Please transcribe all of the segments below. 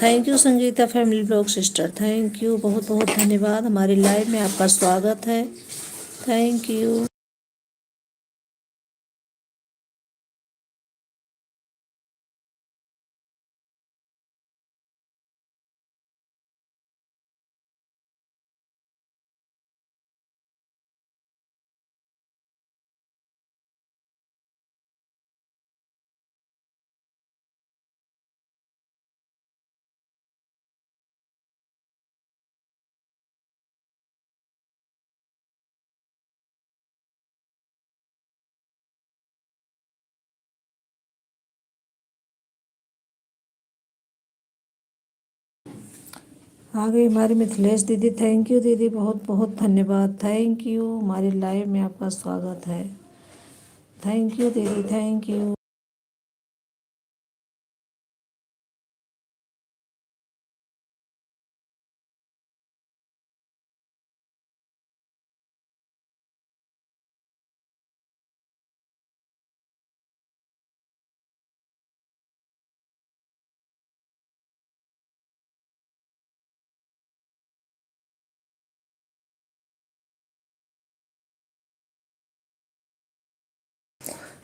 Thank you Sangeeta family blog sister, thank you, बहुत बहुत धन्यवाद। हमारी लाइव में आपका स्वागत है। Thank you. आ गई हमारी मिथिलेश दीदी, थैंक यू दीदी, बहुत बहुत धन्यवाद। थैंक यू, हमारी लाइव में आपका स्वागत है। थैंक यू दीदी, थैंक यू।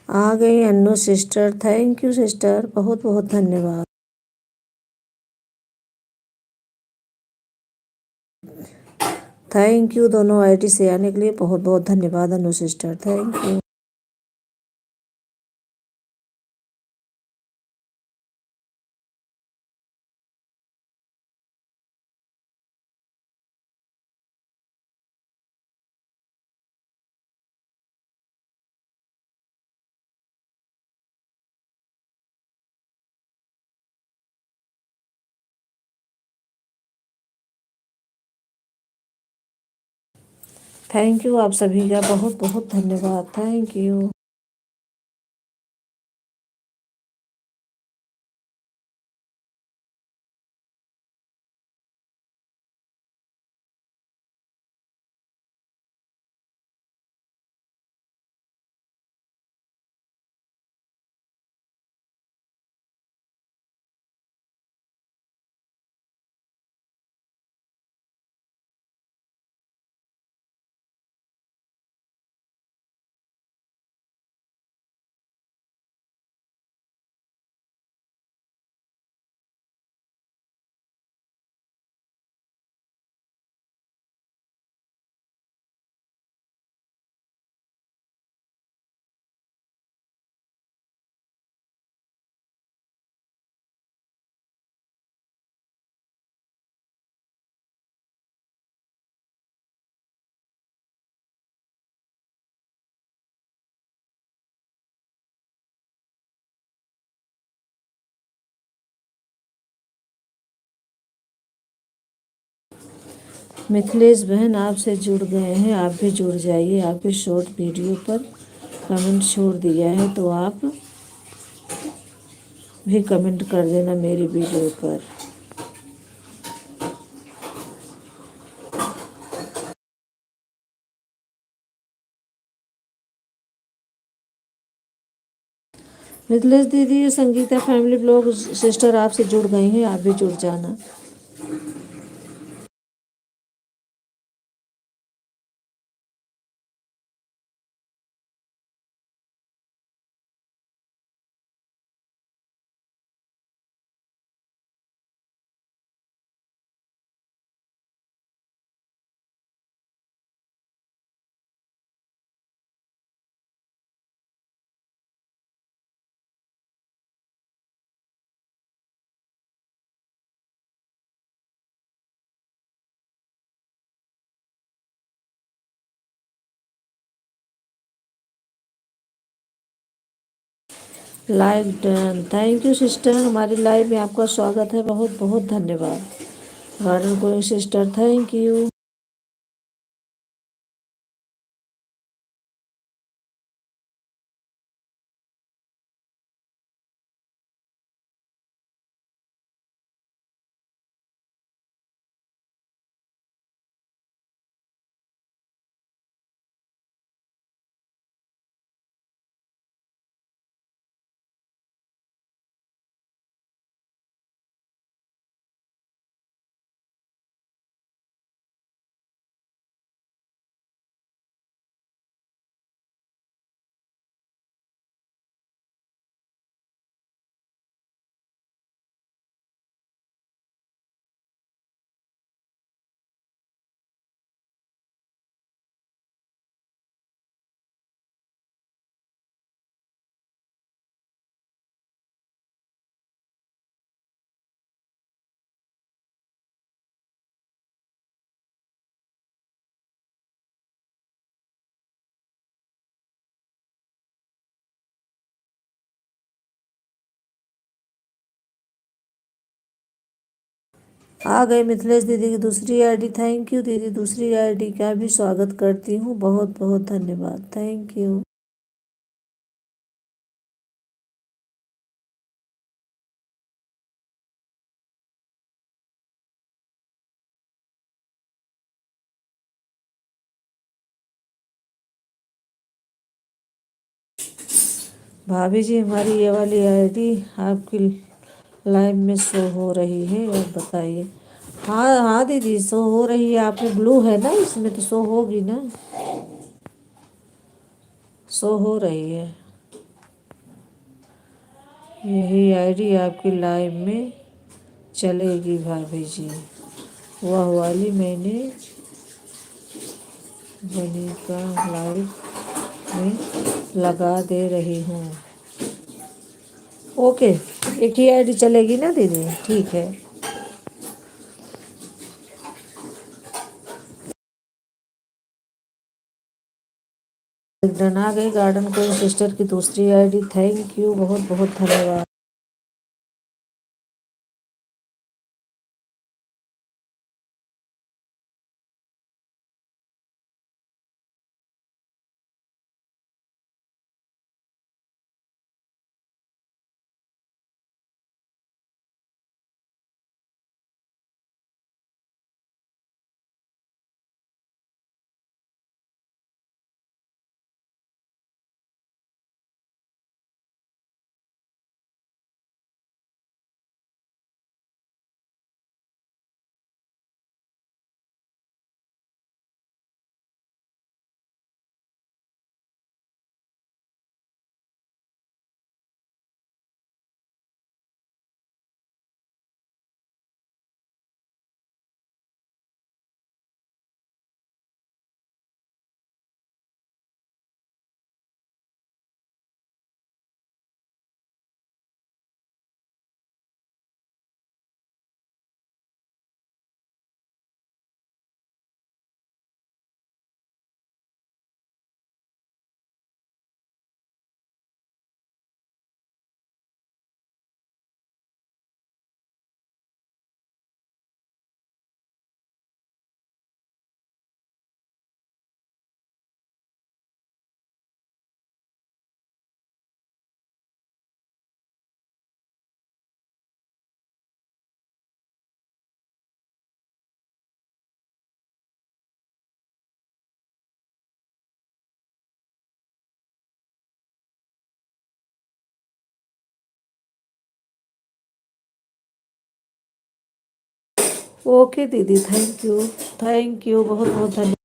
आ गई Annu sister, thank you sister, बहुत बहुत धन्यवाद। थैंक यू, दोनों आईडी से आने के लिए बहुत बहुत धन्यवाद Annu sister, thank you. Thank you आप सभी का बहुत बहुत धन्यवाद, थैंक यू। मिथिलेश बहन आपसे जुड़ गए हैं, आप भी जुड़ जाइए। आपके शॉर्ट वीडियो पर कमेंट छोड़ दिया है तो आप भी कमेंट कर देना मेरी वीडियो पर। मिथिलेश दीदी, संगीता फैमिली ब्लॉग सिस्टर आपसे जुड़ गई हैं, आप भी जुड़ जाना। Live done, thank you sister, हमारी लाइव में आपका स्वागत है, बहुत बहुत धन्यवाद। Garden going sister, thank you. आ गए मिथिलेश दीदी की दूसरी आईडी। थैंक यू दीदी, दूसरी आईडी का भी स्वागत करती हूँ, बहुत बहुत धन्यवाद, थैंक यू। भाभी जी, हमारी ये वाली आईडी आपकी लाइव में शो हो रही है, और बताइए। हाँ हाँ दीदी, शो हो रही है, आपने ब्लू है ना, इसमें तो शो होगी ना, शो हो रही है। यही आईडी आपकी लाइव में चलेगी भाभी जी। वह वाली मैंने बनी का लाइव में लगा दे रही हूँ। ओके, एक ही आईडी चलेगी ना दीदी, ठीक है। डन, आ गई गार्डन क्वीन सिस्टर की दूसरी आईडी। थैंक यू, बहुत बहुत धन्यवाद। ओके दीदी, थैंक यू, थैंक यू, बहुत बहुत धन्यवाद।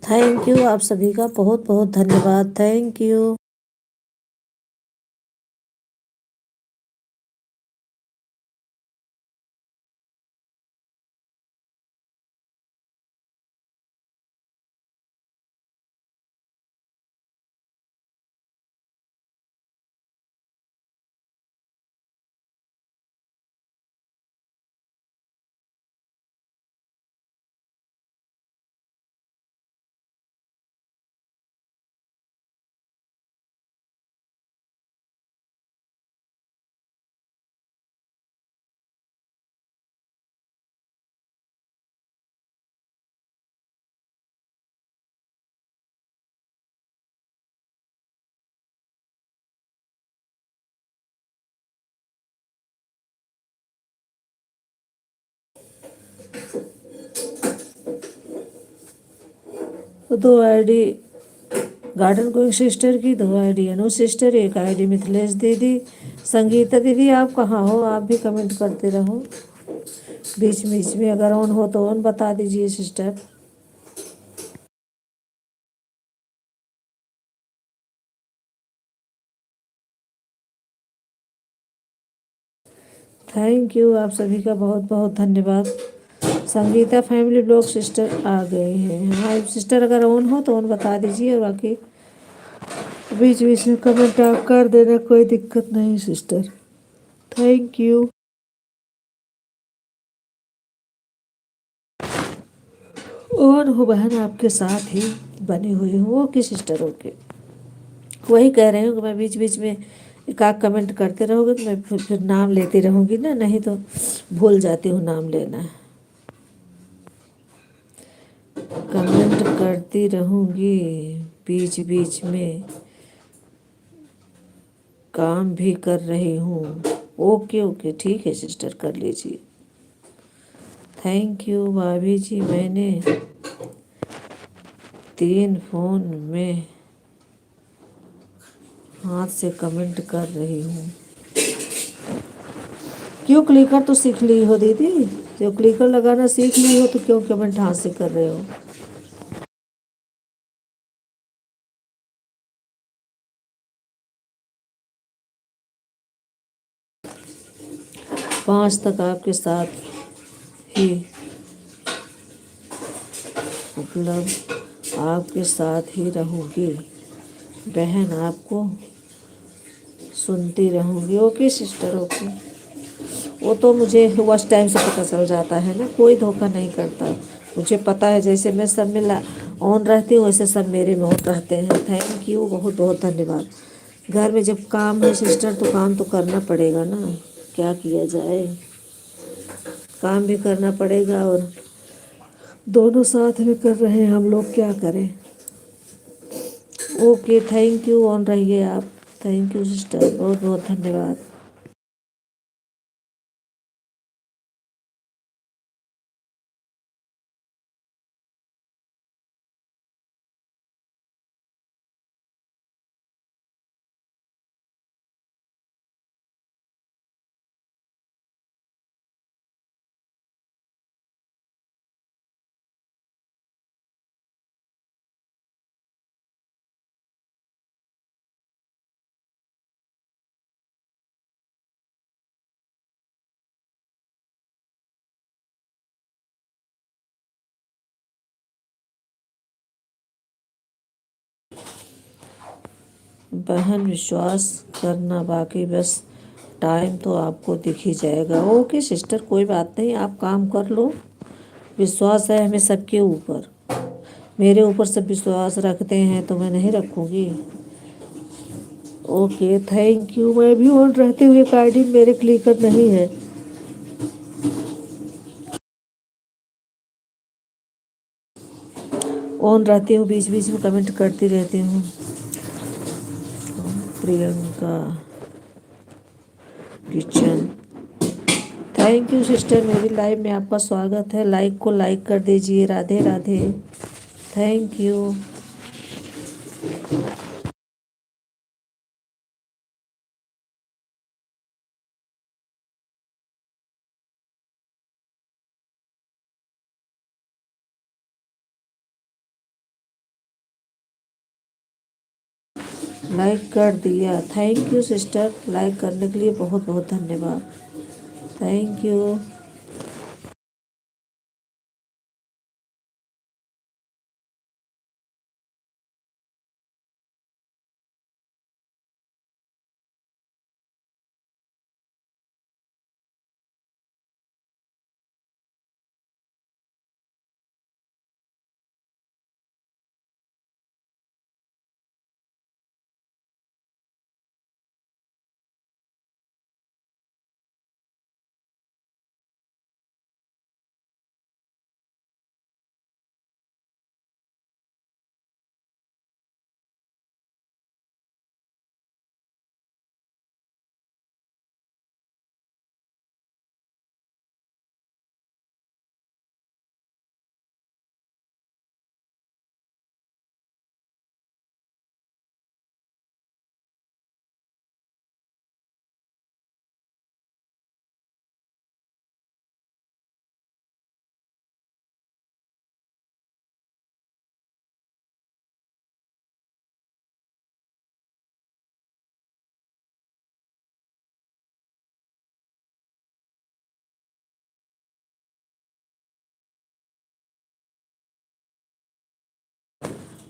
थैंक यू, आप सभी का बहुत बहुत धन्यवाद। Thank you. दो आईडी गार्डन गोइंग सिस्टर की, दो आईडी अनु सिस्टर, एक आईडी मिथिलेश दीदी। संगीता दीदी आप कहाँ हो? आप भी कमेंट करते रहो, बीच बीच में अगर ऑन हो तो ऑन बता दीजिए सिस्टर। थैंक यू, आप सभी का बहुत बहुत धन्यवाद। संगीता फैमिली ब्लॉग सिस्टर आ गए हैं। हाँ सिस्टर, अगर ऑन हो तो ऑन बता दीजिए, और बाकी बीच बीच में कमेंट आप कर देना, कोई दिक्कत नहीं सिस्टर। Thank you. और हो बहन आपके साथ ही बनी हुई हूँ, वो किस सिस्टर के वही कह रही हूँ कि मैं बीच बीच में एक आध कमेंट करते रहोगे तो मैं फिर नाम लेती रहूँगी ना, नहीं तो भूल जाती हूँ नाम लेना। कमेंट करती रहूँगी बीच बीच में, काम भी कर रही हूँ। ओके ओके ठीक है सिस्टर, कर लीजिए। थैंक यू भाभी जी, मैंने 3 फोन में हाथ से कमेंट कर रही हूँ। क्यों क्लिकर तो सीख ली हो दीदी, जो क्लिकर लगाना सीख ली हो तो क्यों कमेंट हाथ से कर रहे हो? 5 तक आपके साथ ही, मतलब आपके साथ ही रहूँगी बहन, आपको सुनती रहूँगी। Okay sister okay. वो तो मुझे उस टाइम से पता चल जाता है ना, कोई धोखा नहीं करता। मुझे पता है, जैसे मैं सब में ऑन रहती हूँ वैसे सब मेरे में ऑन रहते हैं। थैंक यू, बहुत बहुत धन्यवाद। घर में जब काम है सिस्टर तो काम तो करना पड़ेगा ना, क्या किया जाए, काम भी करना पड़ेगा और दोनों साथ में कर रहे हैं हम लोग, क्या करें। ओके थैंक यू, ऑन रहिए आप। थैंक यू सिस्टर, बहुत बहुत धन्यवाद। बहन विश्वास करना, बाकी बस टाइम तो आपको दिख ही जाएगा। ओके सिस्टर, कोई बात नहीं, आप काम कर लो। विश्वास है हमें सबके ऊपर, मेरे ऊपर सब विश्वास रखते हैं तो मैं नहीं रखूँगी। Okay thank you. मैं भी ऑन रहते हुए आईडी मेरे क्लिकर नहीं है, ऑन रहती हूँ, बीच बीच में कमेंट करती रहती हूँ। Priyanka kitchen, thank you sister, मेरी लाइव में आपका स्वागत है। लाइक को लाइक कर दीजिए। Radhe Radhe. Thank you. Like कर दिया। थैंक यू सिस्टर, लाइक करने के लिए बहुत बहुत धन्यवाद। Thank you.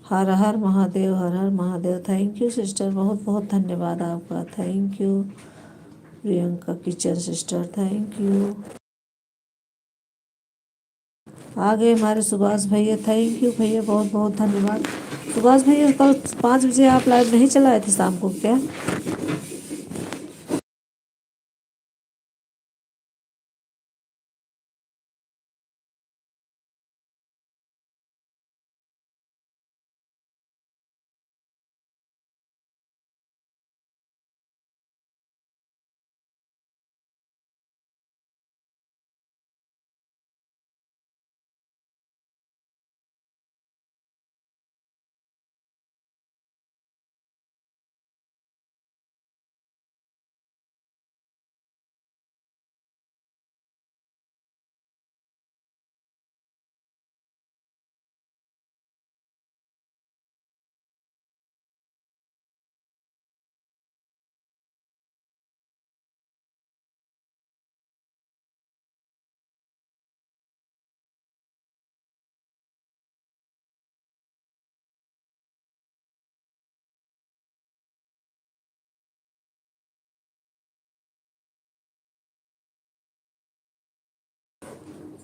Har Har Mahadev, Har Har Mahadev. Thank you sister, बहुत बहुत धन्यवाद आपका। Thank you Priyanka kitchen sister, thank you. आ गए हमारे सुभाष भैया। थैंक यू भैया, बहुत बहुत धन्यवाद। सुभाष भैया कल 5 बजे आप लाइव नहीं चलाए थे शाम को क्या?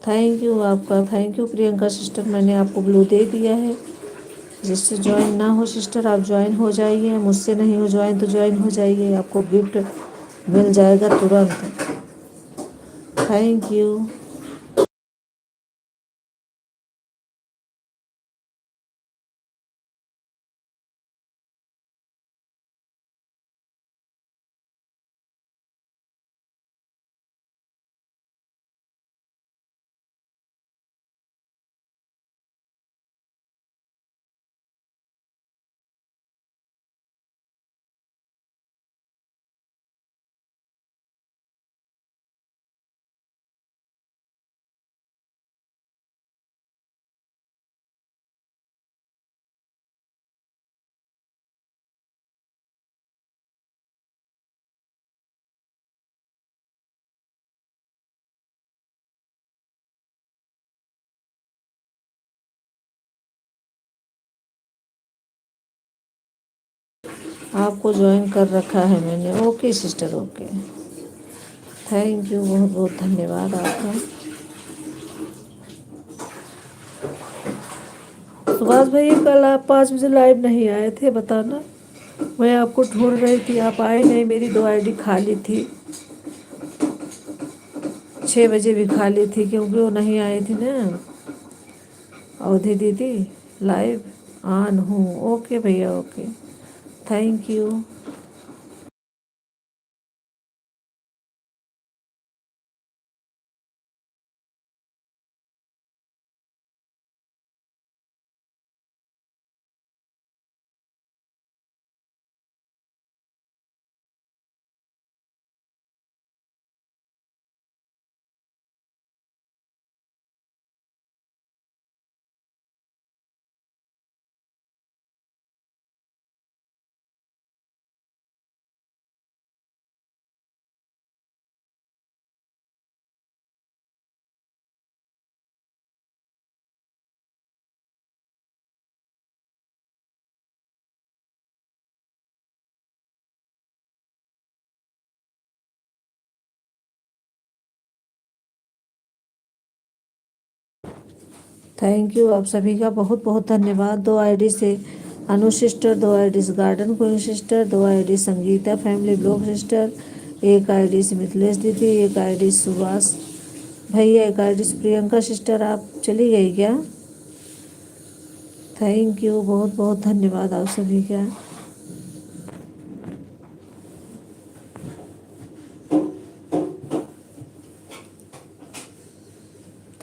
थैंक यू आपका, थैंक यू प्रियंका सिस्टर। मैंने आपको ब्लू दे दिया है। जिससे ज्वाइन ना हो सिस्टर, आप ज्वाइन हो जाइए। मुझसे नहीं हो ज्वाइन तो ज्वाइन हो जाइए, आपको गिफ्ट मिल जाएगा तुरंत। Thank you. आपको ज्वाइन कर रखा है मैंने। Okay sister, okay. Thank you, बहुत बहुत धन्यवाद आपका। सुभाष भैया कल आप 5 बजे लाइव नहीं आए थे, बताना। मैं आपको ढूंढ रही थी, आप आए नहीं। मेरी 2 आईडी खाली थी। 6 बजे भी खाली थी क्योंकि वो नहीं आई थी ना अवधि दीदी। लाइव ऑन हूँ। ओके भैया, okay. Thank you. Thank you आप सभी का बहुत बहुत धन्यवाद। 2 आईडी से अनु सिस्टर, 2 आईडी से garden queen sister, 2 ID Sangeeta family blog sister, 1 ID से मिथिलेश दीदी, 1 आईडी सुभाष भैया, 1 आईडी से प्रियंका सिस्टर। आप चली गई क्या? थैंक यू, बहुत बहुत धन्यवाद आप सभी का।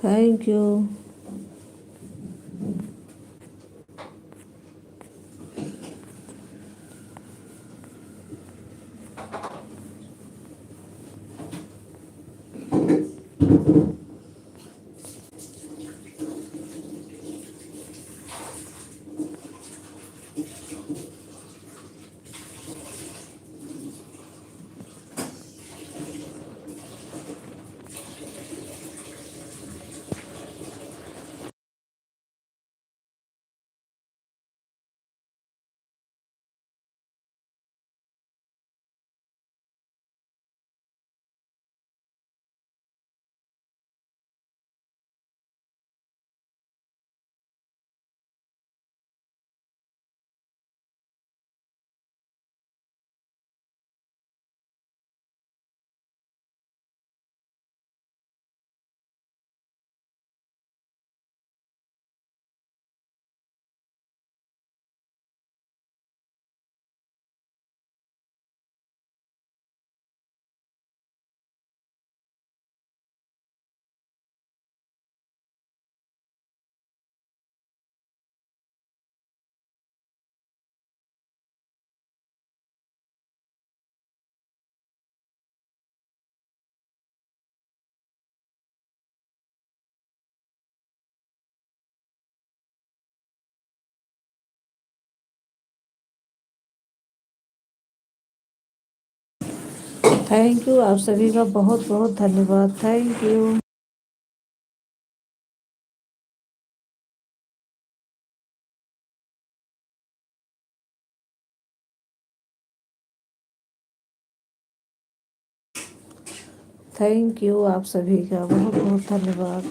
Thank you. थैंक यू आप सभी का बहुत बहुत धन्यवाद। Thank you. थैंक यू आप सभी का बहुत बहुत धन्यवाद।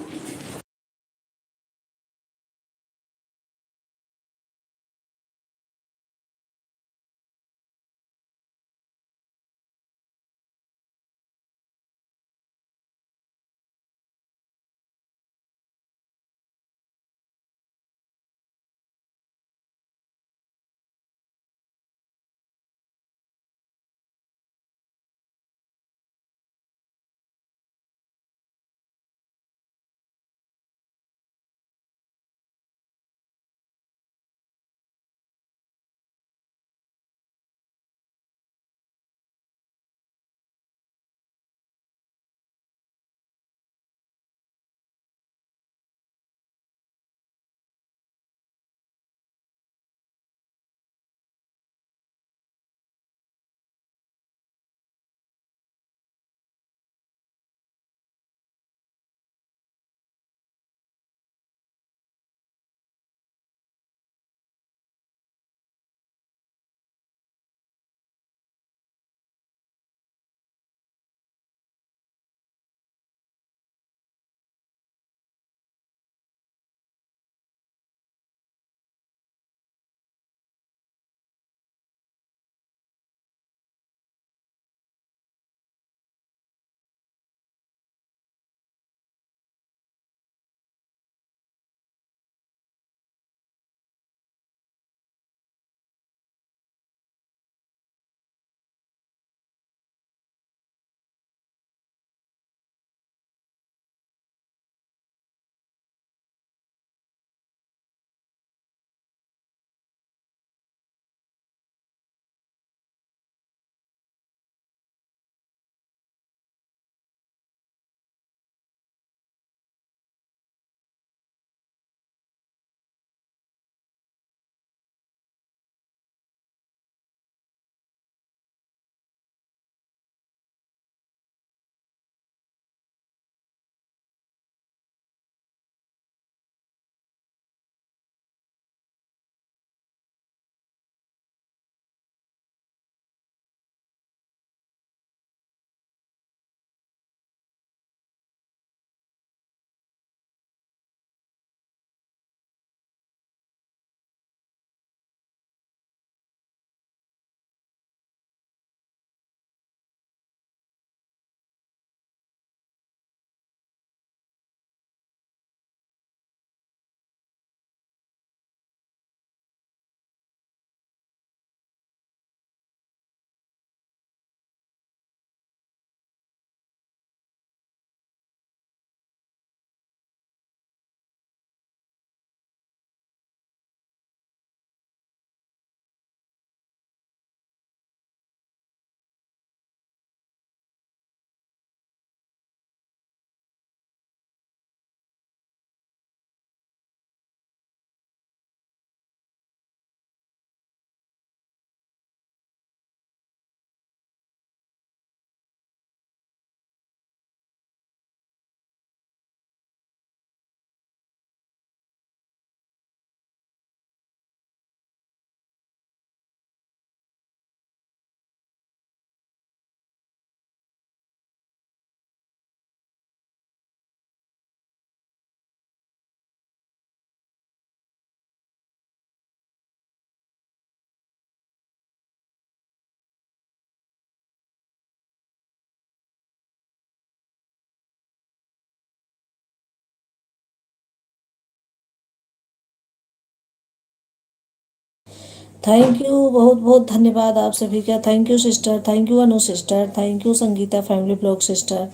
थैंक यू, बहुत बहुत धन्यवाद आप सभी का। Thank you sister, thank you Anu sister, thank you Sangeeta family blog sister,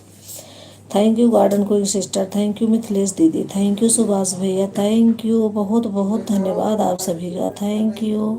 thank you garden queen sister, thank you Mithilesh दीदी, थैंक यू सुभाष भैया, थैंक यू, बहुत बहुत धन्यवाद आप सभी का। Thank you.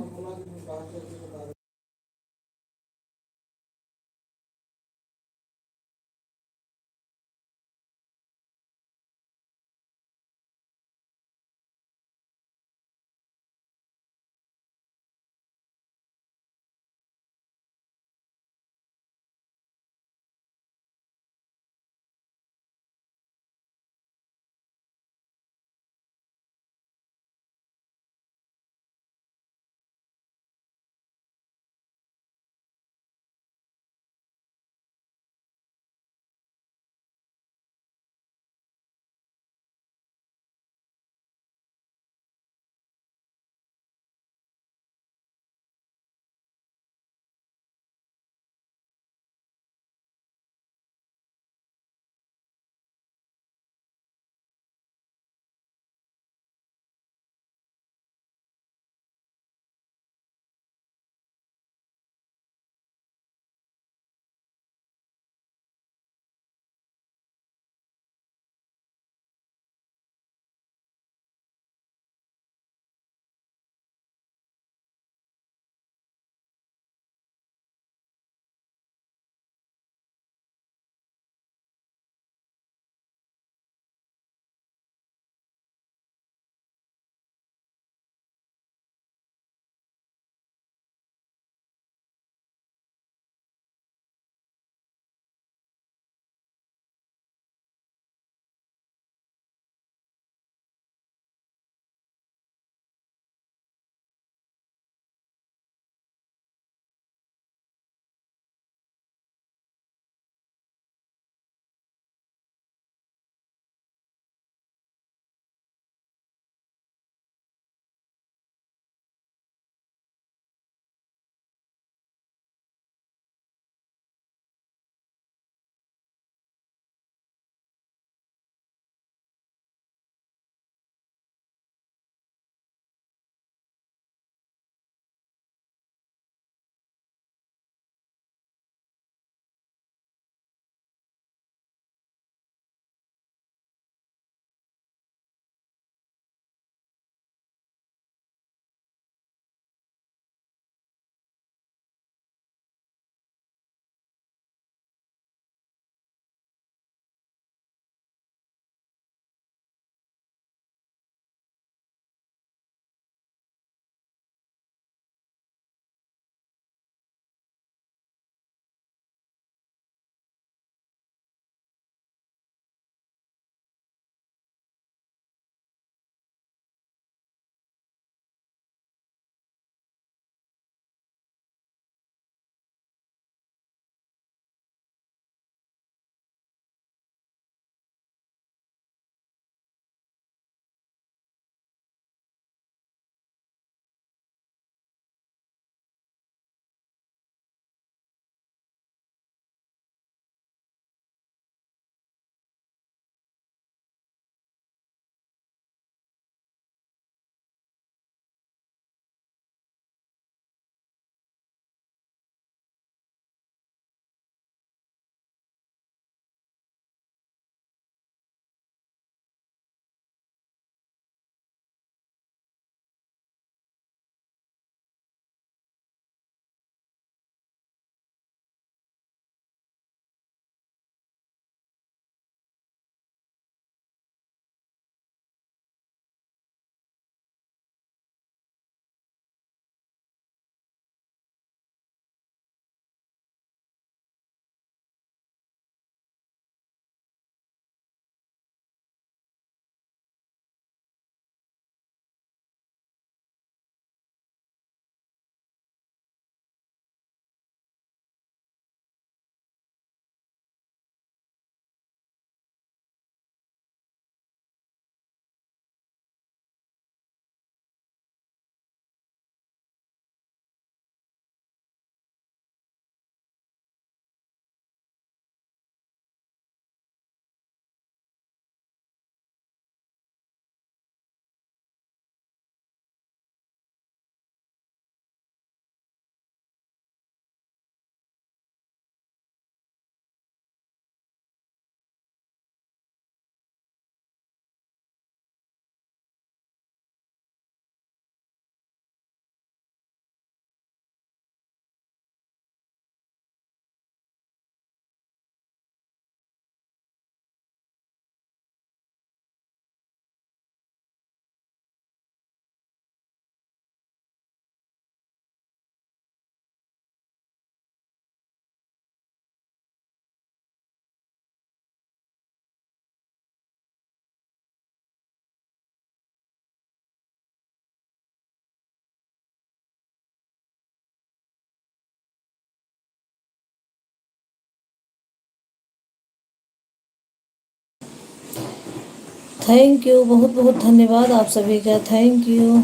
थैंक यू, बहुत बहुत धन्यवाद आप सभी का। Thank you,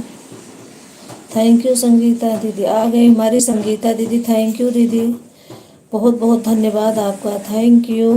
thank you Sangeeta दीदी आ गई हमारी। संगीता दीदी थैंक यू दीदी, बहुत बहुत धन्यवाद आपका। Thank you.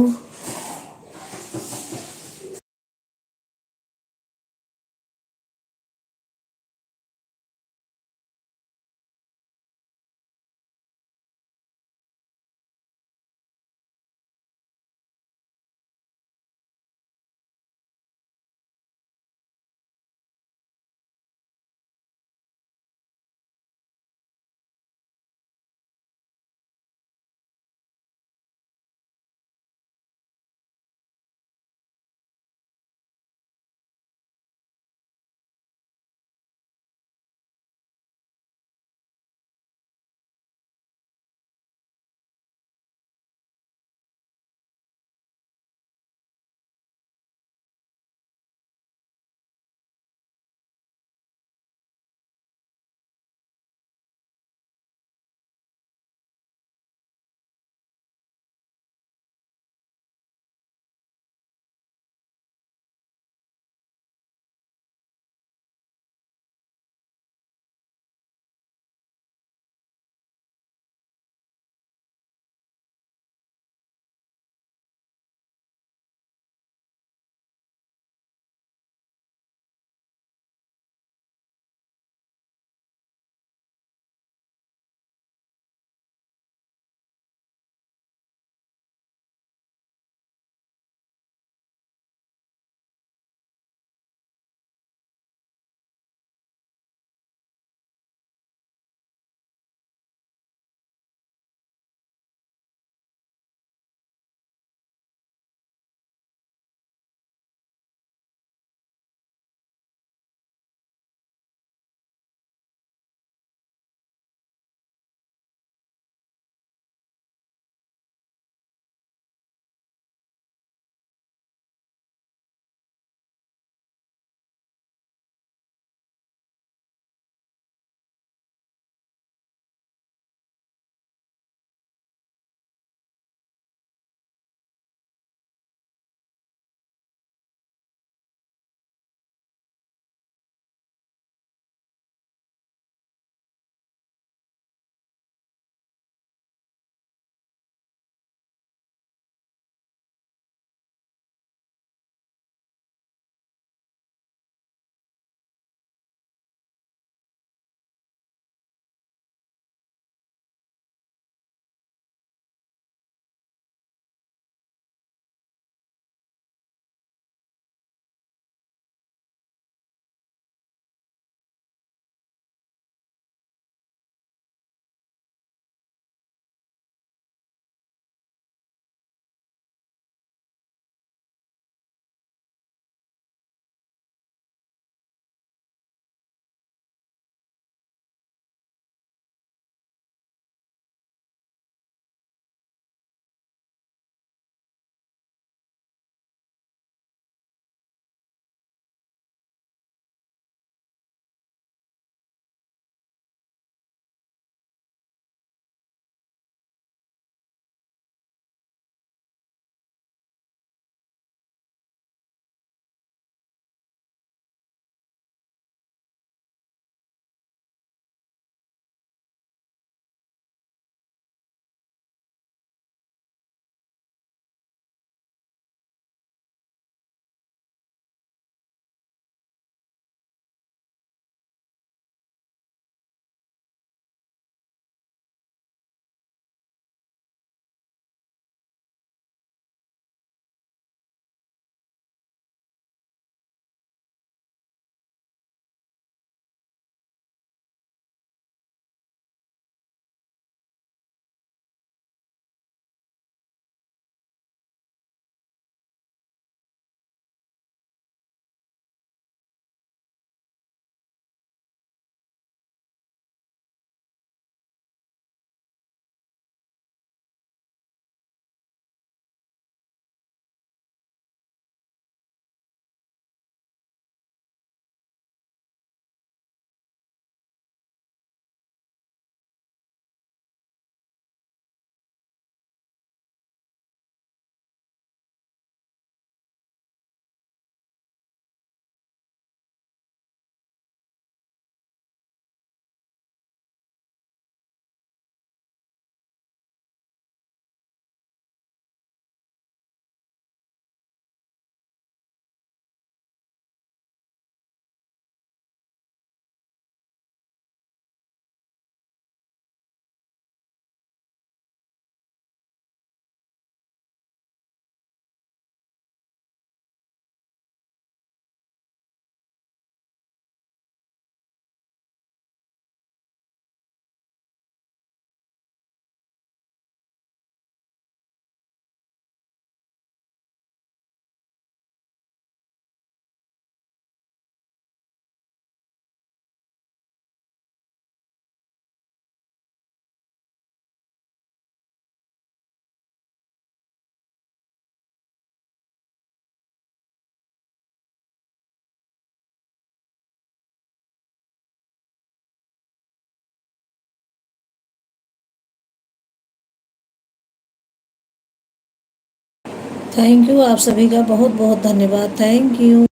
थैंक यू आप सभी का बहुत बहुत धन्यवाद। Thank you.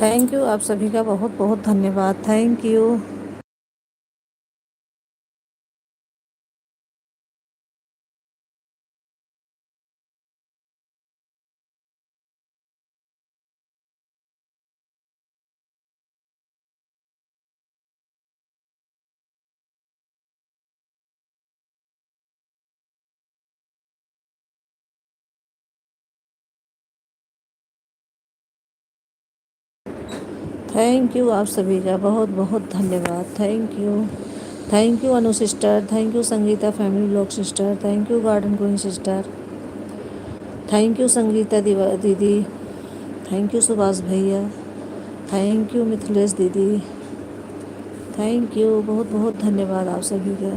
थैंक यू आप सभी का बहुत बहुत धन्यवाद। Thank you. थैंक यू आप सभी का बहुत बहुत धन्यवाद। Thank you. Thank you Anu sister. Thank you Sangeeta family blog sister. Thank you garden queen sister. Thank you Sangeeta didi. Thank you Subhash भैया। थैंक यू मिथिलेश दीदी। थैंक यू बहुत बहुत धन्यवाद आप सभी का।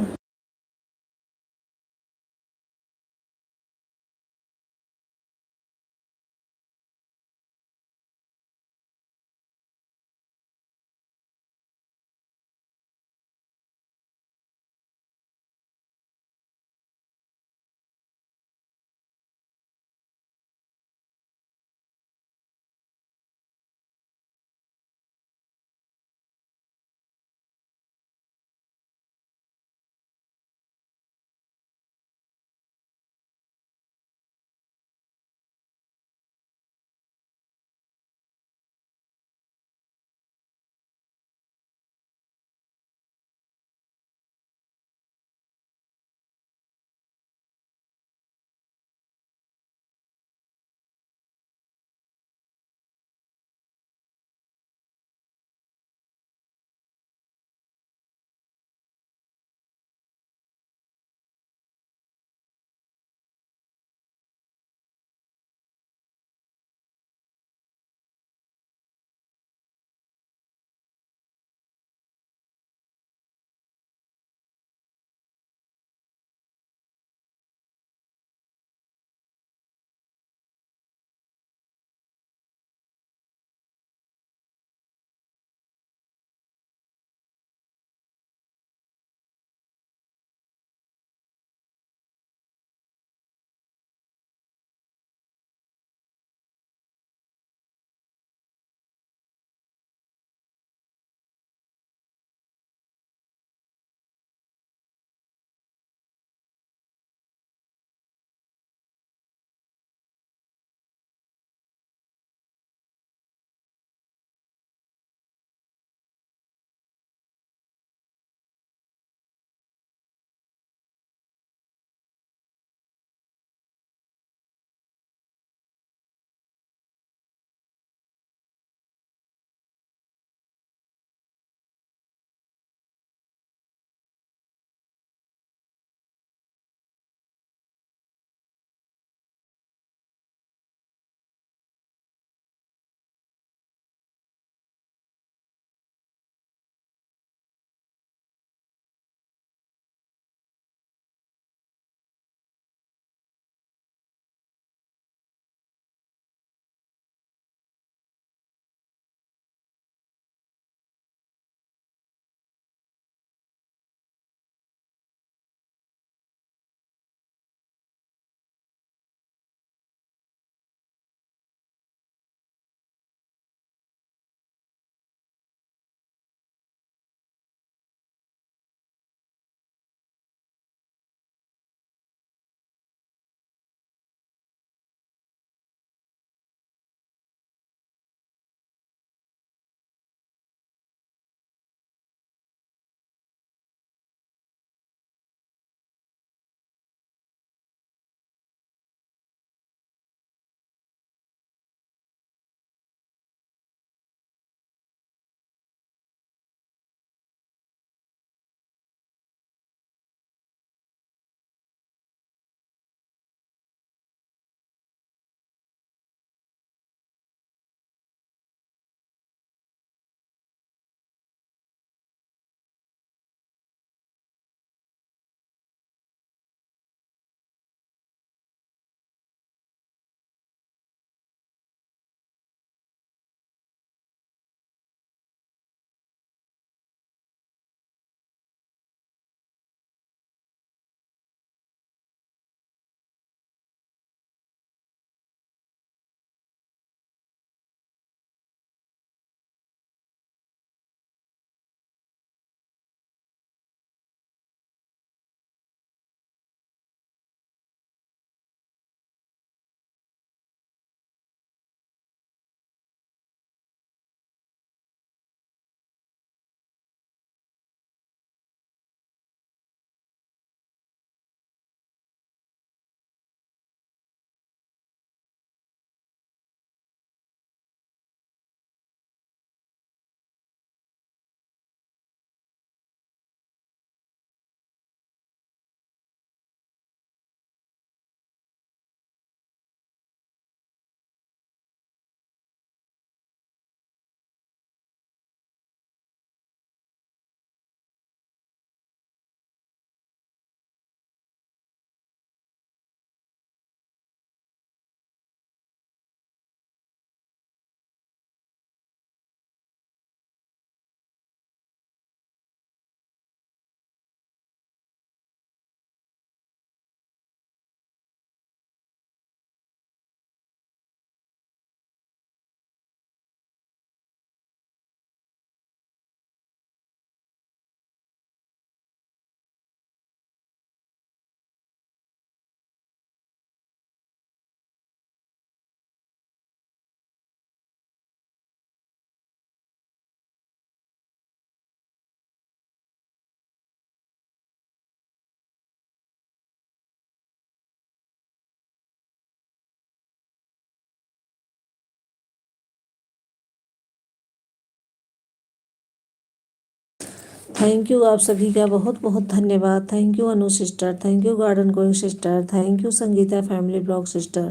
थैंक यू आप सभी का बहुत बहुत धन्यवाद। Thank you Anu sister, thank you garden going sister, thank you Sangeeta family blog sister,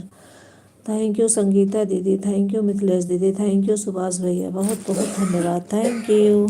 thank you Sangeeta didi, thank you Mithilesh दीदी, थैंक यू सुभाष भैया, बहुत बहुत धन्यवाद। Thank you.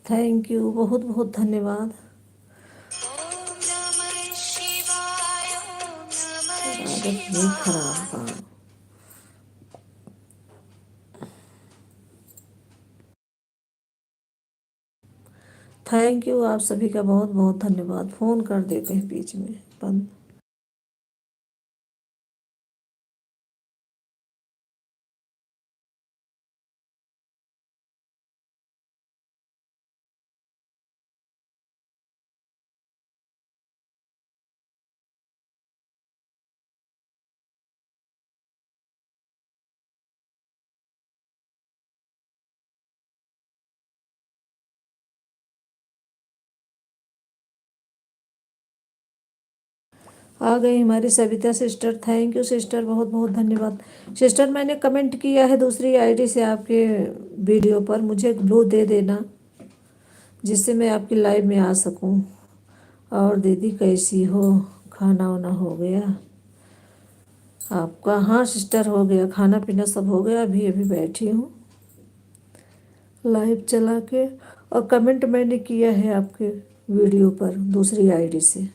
थैंक यू, बहुत बहुत धन्यवाद। आदत नहीं खराब बा। थैंक यू आप सभी का बहुत बहुत धन्यवाद। फ़ोन कर देते हैं बीच में बंद। आ गई हमारी Savita sister, thank you sister, बहुत बहुत धन्यवाद। सिस्टर मैंने कमेंट किया है दूसरी आईडी से आपके वीडियो पर, मुझे ग्लू दे देना जिससे मैं आपकी लाइव में आ सकूं। और दीदी कैसी हो, खाना वाना हो गया आपका? हाँ सिस्टर हो गया, खाना पीना सब हो गया, अभी अभी बैठी हूँ लाइव चला के। और कमेंट मैंने किया है आपके वीडियो पर दूसरी आईडी से,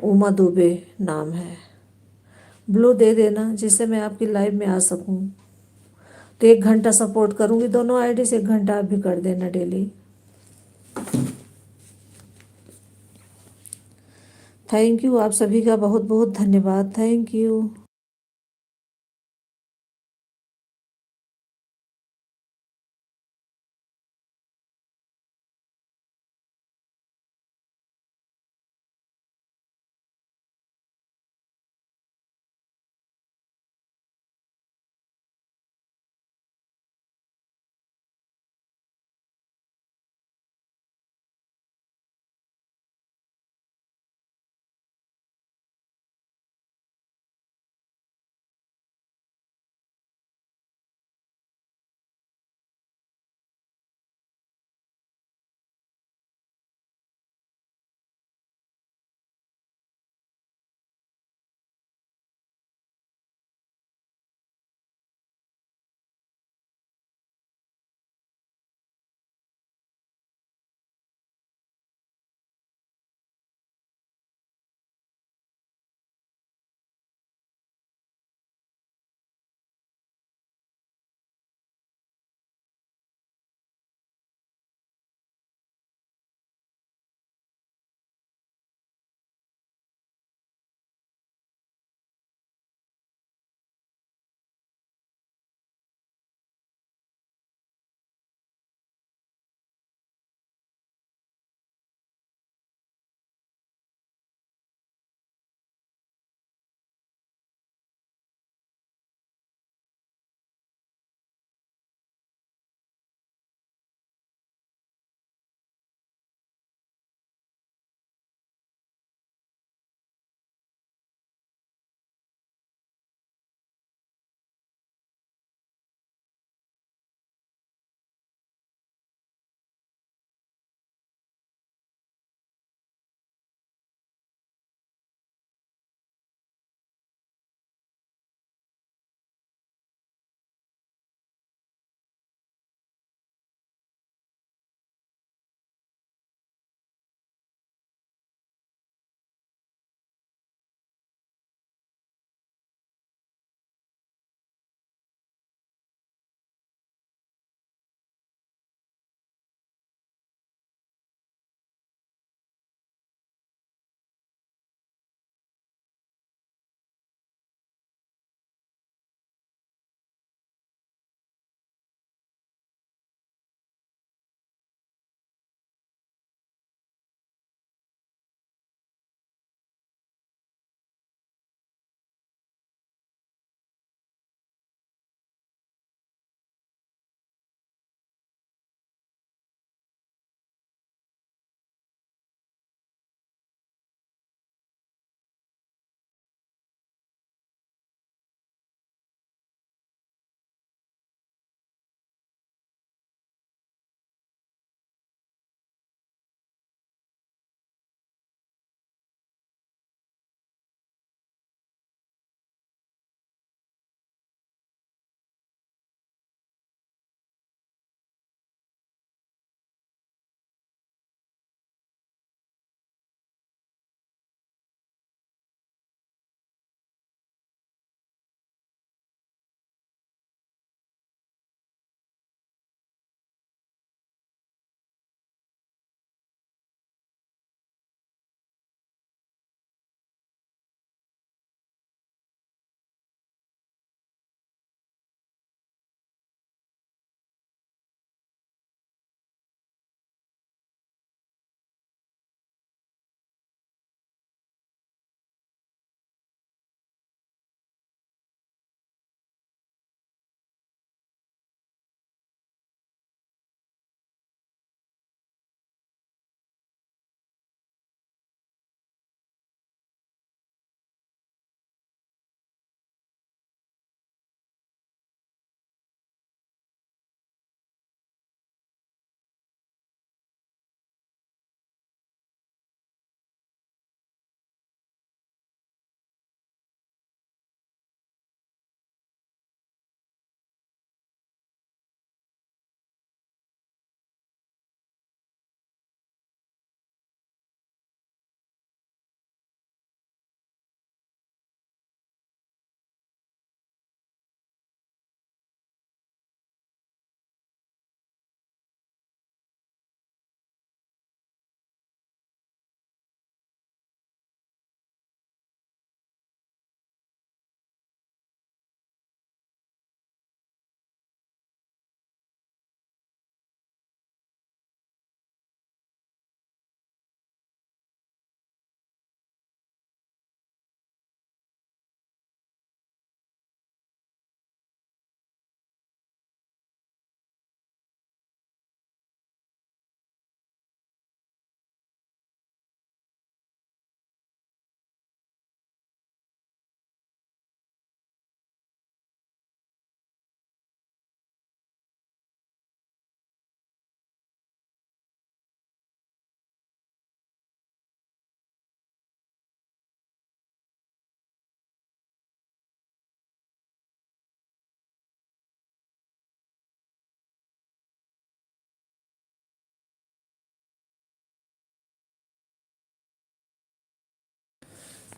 उमा दुबे नाम है। ब्लू दे देना जिससे मैं आपकी लाइव में आ सकूं। तो 1 घंटा सपोर्ट करूंगी दोनों आईडी से, 1 घंटा आप भी कर देना डेली। थैंक यू आप सभी का बहुत बहुत धन्यवाद। Thank you.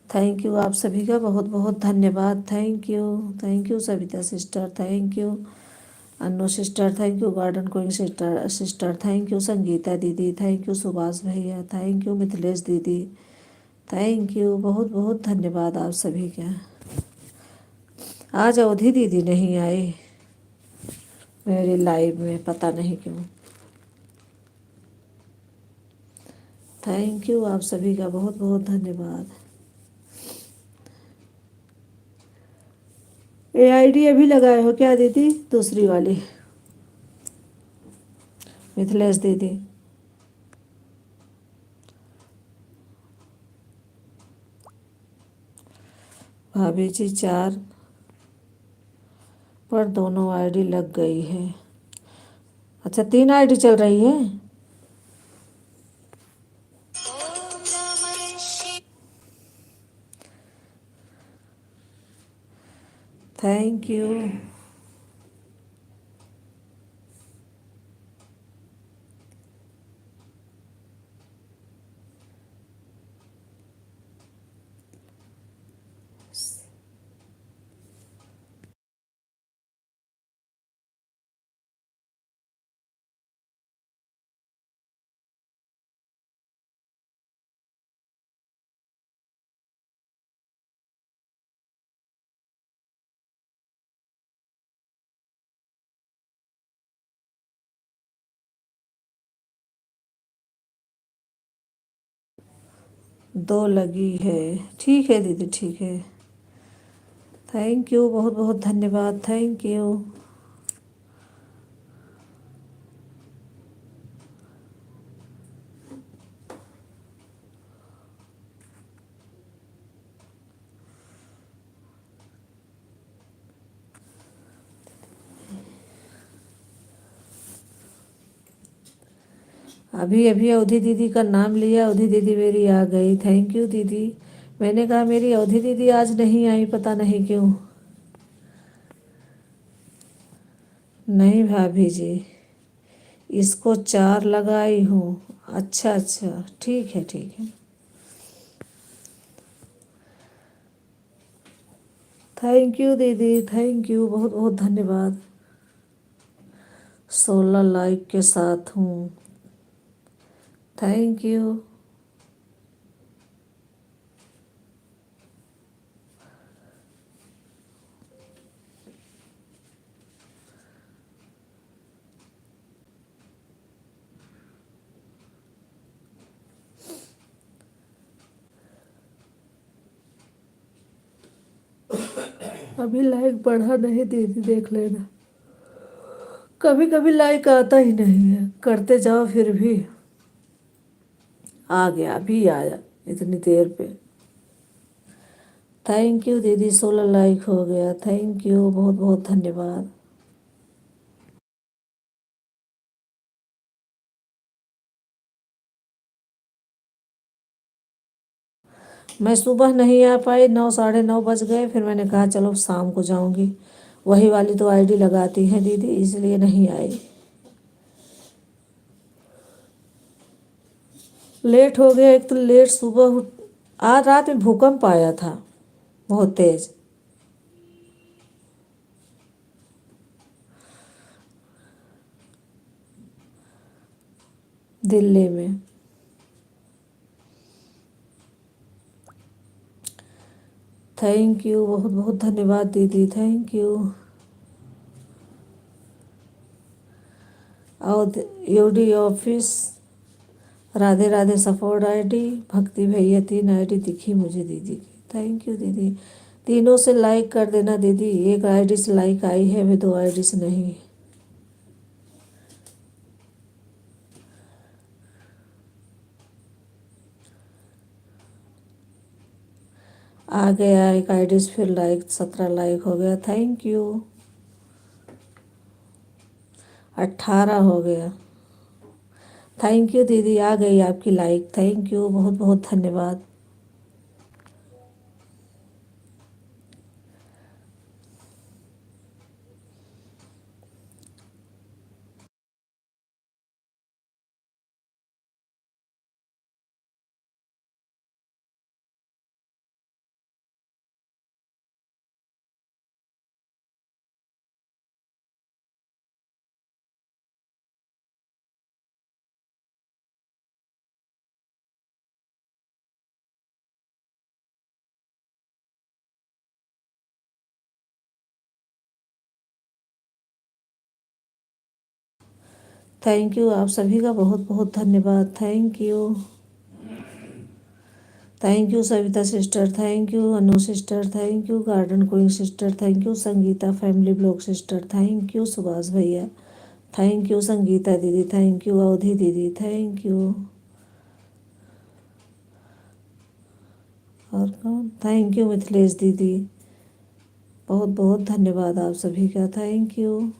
थैंक यू आप सभी का बहुत बहुत धन्यवाद। Thank you Savita sister, thank you Annu sister, thank you garden queen sister, thank you Sangeeta didi, thank you Subhash भैया, थैंक यू मिथिलेश दीदी, थैंक यू बहुत बहुत धन्यवाद आप सभी का। आज अवधि दीदी नहीं आई मेरी लाइव में, पता नहीं क्यों। थैंक यू आप सभी का बहुत बहुत धन्यवाद। AID अभी लगाए हो क्या दीदी? दूसरी वाली मिथिलेश दीदी। भाभी जी 4 पर दोनों ID लग गई है। अच्छा 3 ID चल रही है। Thank you. दो लगी है, ठीक है दीदी, ठीक है। थैंक यू बहुत बहुत धन्यवाद, थैंक यू। अभी अभी अवधि दीदी का नाम लिया, अवधि दीदी मेरी आ गई। थैंक यू दीदी। मैंने कहा मेरी अवधि दीदी आज नहीं आई, पता नहीं क्यों। नहीं भाभी जी, इसको 4 लगाई हूँ। अच्छा अच्छा, ठीक है ठीक है। थैंक यू दीदी, थैंक यू बहुत बहुत धन्यवाद। 16 लाइक के साथ हूँ। Thank you. अभी लाइक बढ़ा नहीं दीदी, देख लेना। कभी कभी लाइक आता ही नहीं है, करते जाओ फिर भी आ गया, अभी आया इतनी देर पे। थैंक यू दीदी, 16 लाइक हो गया। थैंक यू बहुत बहुत धन्यवाद। मैं सुबह नहीं आ पाई, 9 साढ़े 9 बज गए, फिर मैंने कहा चलो शाम को जाऊंगी। वही वाली तो ID लगाती हैं दीदी, इसलिए नहीं आई। लेट हो गया, एक तो लेट सुबह आज रात में भूकंप आया था बहुत तेज दिल्ली में। थैंक यू बहुत बहुत धन्यवाद दीदी, थैंक यू। और UD office, Radhe Radhe support ID, भक्ति भैया 3 ID दिखी मुझे दीदी की। थैंक यू दीदी। तीनों से लाइक कर देना दीदी, एक ID से लाइक आई है, अभी 2 ID से नहीं। आ गया एक ID से, फिर लाइक 17 लाइक हो गया। Thank you. 18 हो गया। थैंक यू दीदी, आ गई आपकी लाइक। थैंक यू बहुत बहुत धन्यवाद। थैंक यू, आप सभी का बहुत बहुत धन्यवाद। Thank you. Thank you Savita sister, thank you Anu sister, thank you garden queen sister, thank you Sangeeta family blog sister, thank you Subhash भैया, thank you Sangeeta didi, thank you अवधि दीदी, थैंक यू। और कौन? थैंक यू मिथिलेश दीदी, बहुत बहुत धन्यवाद आप सभी का, थैंक यू।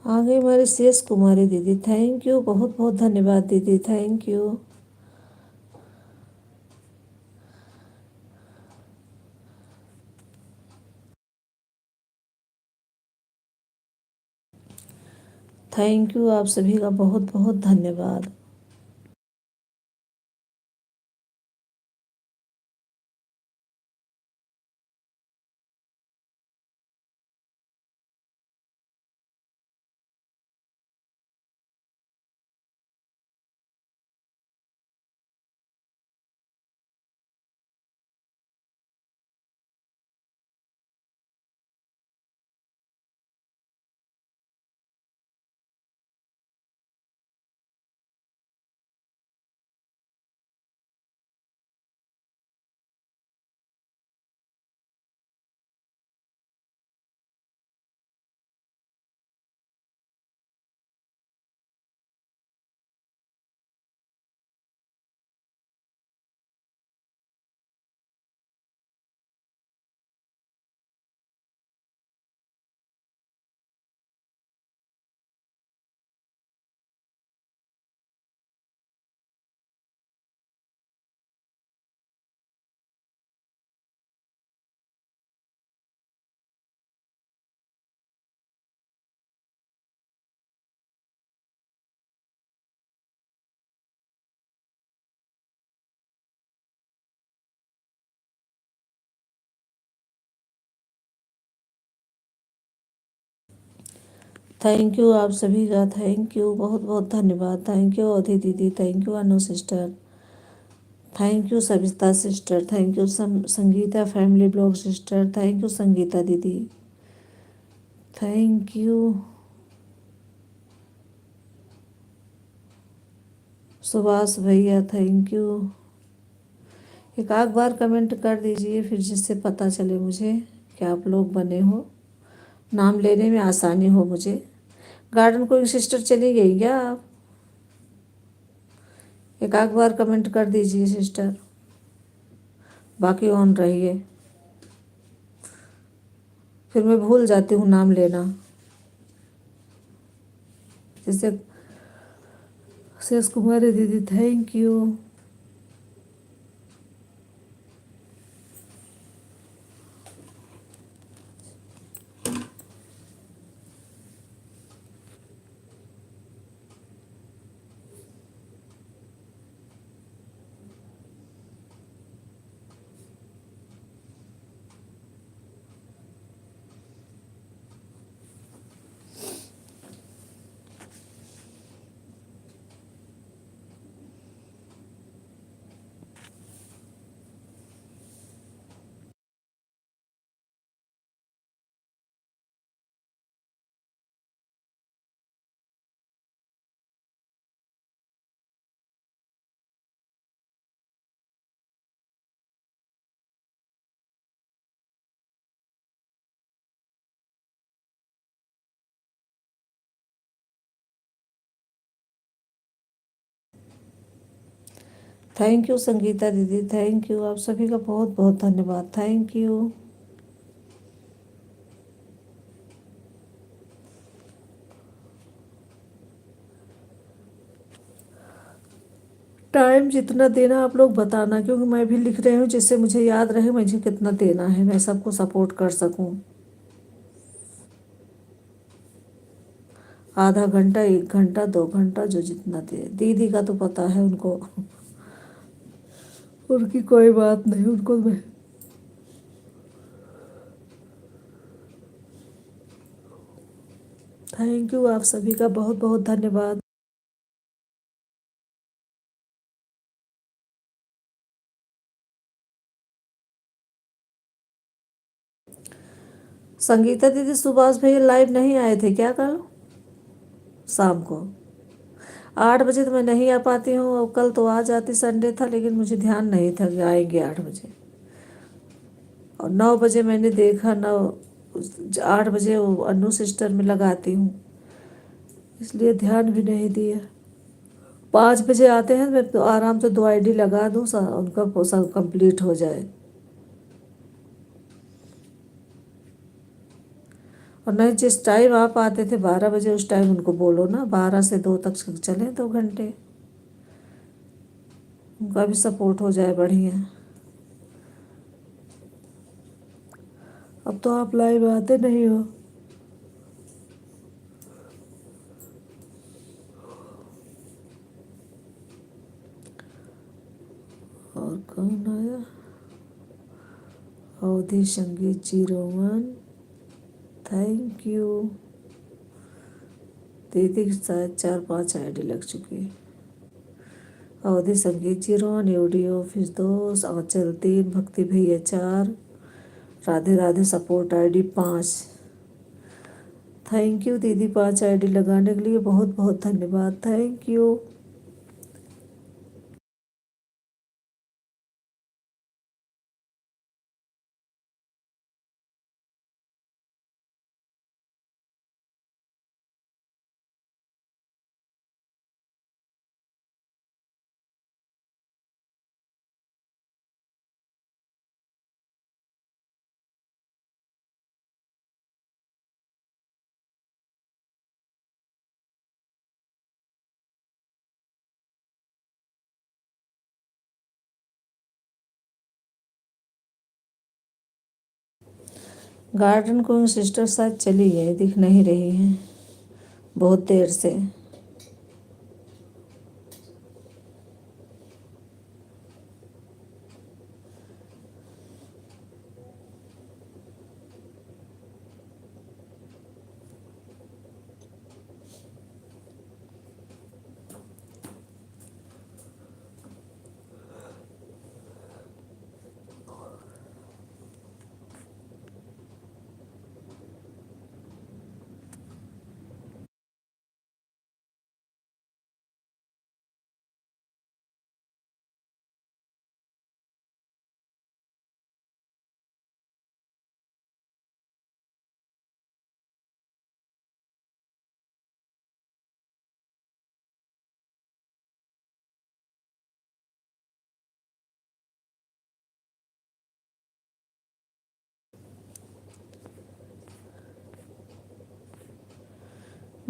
आगे हमारी शेष कुमारी दीदी, थैंक यू, बहुत बहुत धन्यवाद दीदी, थैंक यू। थैंक यू, आप सभी का बहुत बहुत धन्यवाद। थैंक यू आप सभी का, थैंक यू, बहुत बहुत धन्यवाद। थैंक यू अवधि दीदी, thank you Anu sister, thank you Savita sister, thank you Sangeeta family blog sister, thank you Sangeeta didi, thank you Subhash भैया, थैंक यू। एक आध बार कमेंट कर दीजिए फिर, जिससे पता चले मुझे कि आप लोग बने हो, नाम लेने में आसानी हो मुझे। गार्डन कोई सिस्टर चली गई क्या आप? एक आध बार कमेंट कर दीजिए सिस्टर, बाकी ऑन रहिए, फिर मैं भूल जाती हूँ नाम लेना। जैसे शेष कुमारी दीदी, thank you. Thank you Sangeeta didi, thank you, आप सभी का बहुत बहुत धन्यवाद, थैंक यू। टाइम जितना देना आप लोग बताना, क्योंकि मैं भी लिख रही हूँ, जिससे मुझे याद रहे मुझे कितना देना है, मैं सबको सपोर्ट कर सकूँ। आधा घंटा, 1 घंटा, 2 घंटा, जो जितना दे। दीदी का तो पता है उनको, उनकी कोई बात नहीं, उनको मैं। थैंक यू, आप सभी का बहुत बहुत धन्यवाद। संगीता दीदी, सुभाष भैया लाइव नहीं आए थे क्या कल शाम को? 8 बजे तो मैं नहीं आ पाती हूँ, और कल तो आ जाती, संडे था, लेकिन मुझे ध्यान नहीं था कि आएंगे 8 बजे। और 9 बजे मैंने देखा, 8 बजे वो अनु सिस्टर में लगाती हूँ, इसलिए ध्यान भी नहीं दिया। 5 बजे आते हैं, मैं तो आराम से 2 ID लगा दूँ, उनका सब कंप्लीट हो जाए। और नहीं, जिस टाइम आप आते थे 12 बजे, उस टाइम उनको बोलो ना 12 से 2 तक चलें 2 घंटे, उनका भी सपोर्ट हो जाए बढ़िया। अब तो आप लाइव आते नहीं हो। और कौन आया? अवधि संगीत 01, थैंक यू। दीदी की शायद 4-5 ID लग चुकी है। अवधि संगीत 01, यूडी ऑफिस 2, आंचल 3, भक्ति भैया 4, Radhe Radhe support ID 5। Thank you दीदी, 5 ID लगाने के लिए बहुत बहुत धन्यवाद, थैंक यू। गार्डन को सिस्टर शायद चली गई, दिख नहीं रही है बहुत देर से।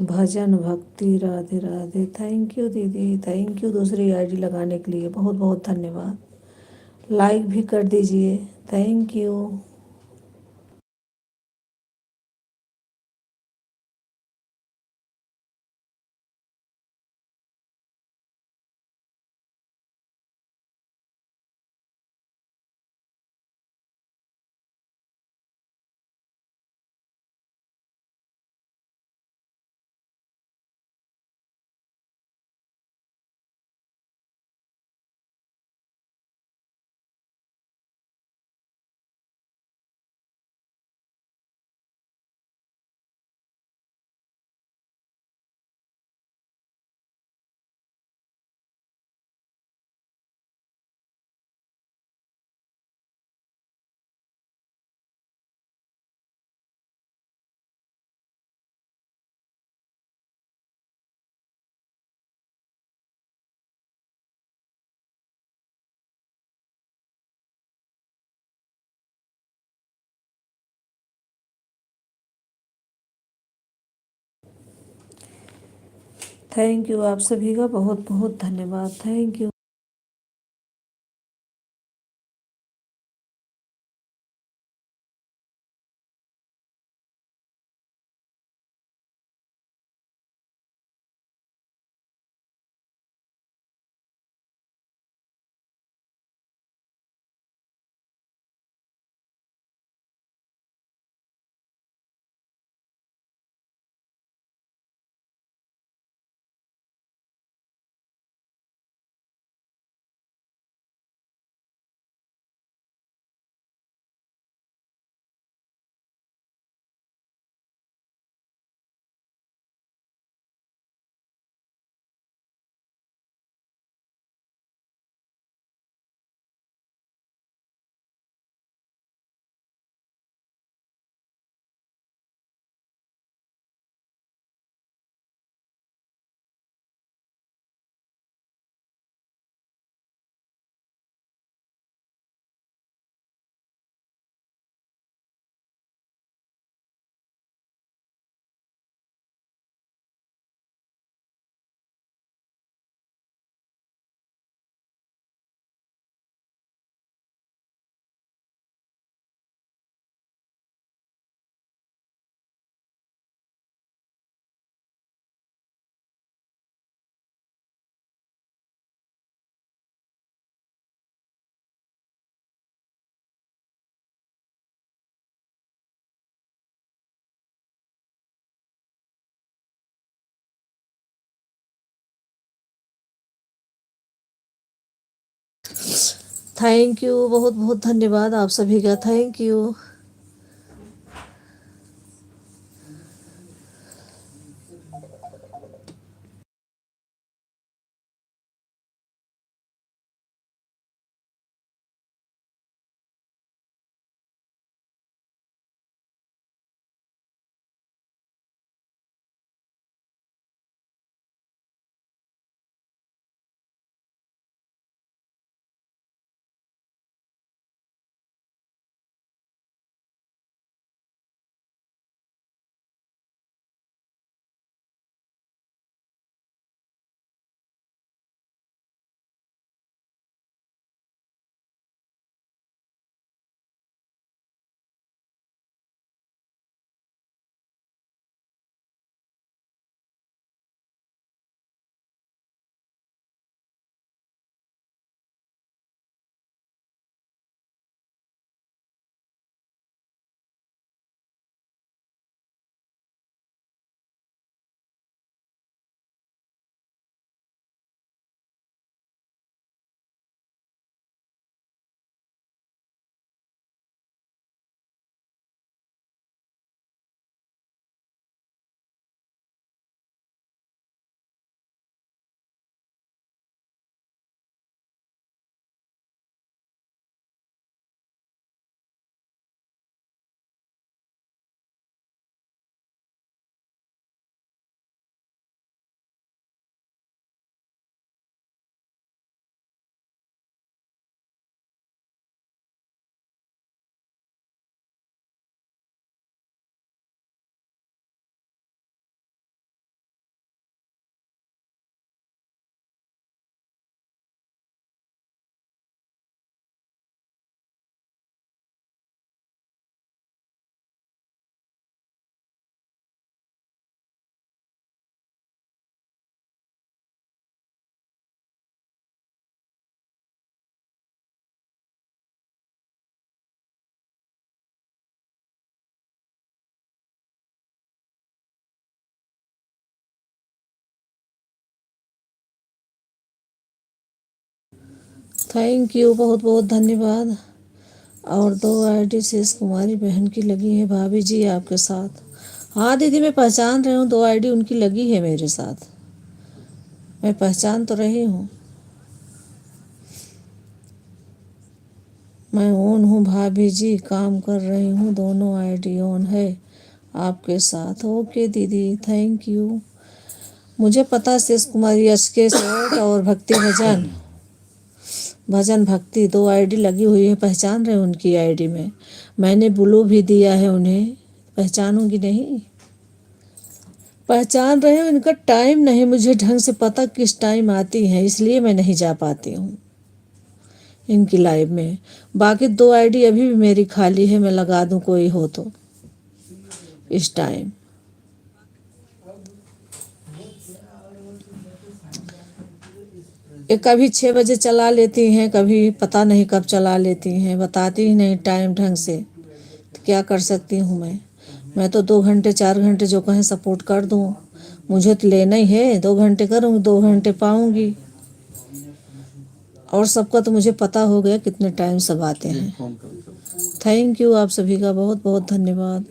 भजन भक्ति राधे राधे, थैंक यू दीदी, थैंक यू दूसरी ID लगाने के लिए बहुत बहुत धन्यवाद। लाइक भी कर दीजिए, थैंक यू। थैंक यू, आप सभी का बहुत बहुत धन्यवाद, थैंक यू। थैंक यू, बहुत बहुत धन्यवाद आप सभी का, थैंक यू। थैंक यू, बहुत बहुत धन्यवाद। और 2 आईडी शेष कुमारी बहन की लगी है भाभी जी आपके साथ। हाँ दीदी, मैं पहचान रही हूँ, 2 आईडी उनकी लगी है मेरे साथ, मैं पहचान तो रही हूँ। मैं ऑन हूँ भाभी जी, काम कर रही हूँ, दोनों आईडी ऑन है आपके साथ। ओके दीदी, थैंक यू। मुझे पता शेष कुमारी एसके शॉर्ट और भक्ति भजन, भजन भक्ति 2 आईडी लगी हुई है, पहचान रहे उनकी आईडी में। मैंने ब्लू भी दिया है उन्हें, पहचानूंगी नहीं? पहचान रहे हो, इनका टाइम नहीं मुझे ढंग से पता किस टाइम आती हैं, इसलिए मैं नहीं जा पाती हूँ इनकी लाइव में। बाकी 2 आईडी अभी भी मेरी खाली है, मैं लगा दूँ कोई हो तो इस टाइम। ये कभी 6 बजे चला लेती हैं, कभी पता नहीं कब चला लेती हैं, बताती ही नहीं टाइम ढंग से, तो क्या कर सकती हूँ मैं तो 2 घंटे 4 घंटे जो कहें सपोर्ट कर दूँ, मुझे तो लेना ही है, 2 घंटे करूँगी 2 घंटे पाऊँगी। और सबका तो मुझे पता हो गया कितने टाइम सब आते हैं। थैंक यू, आप सभी का बहुत बहुत धन्यवाद।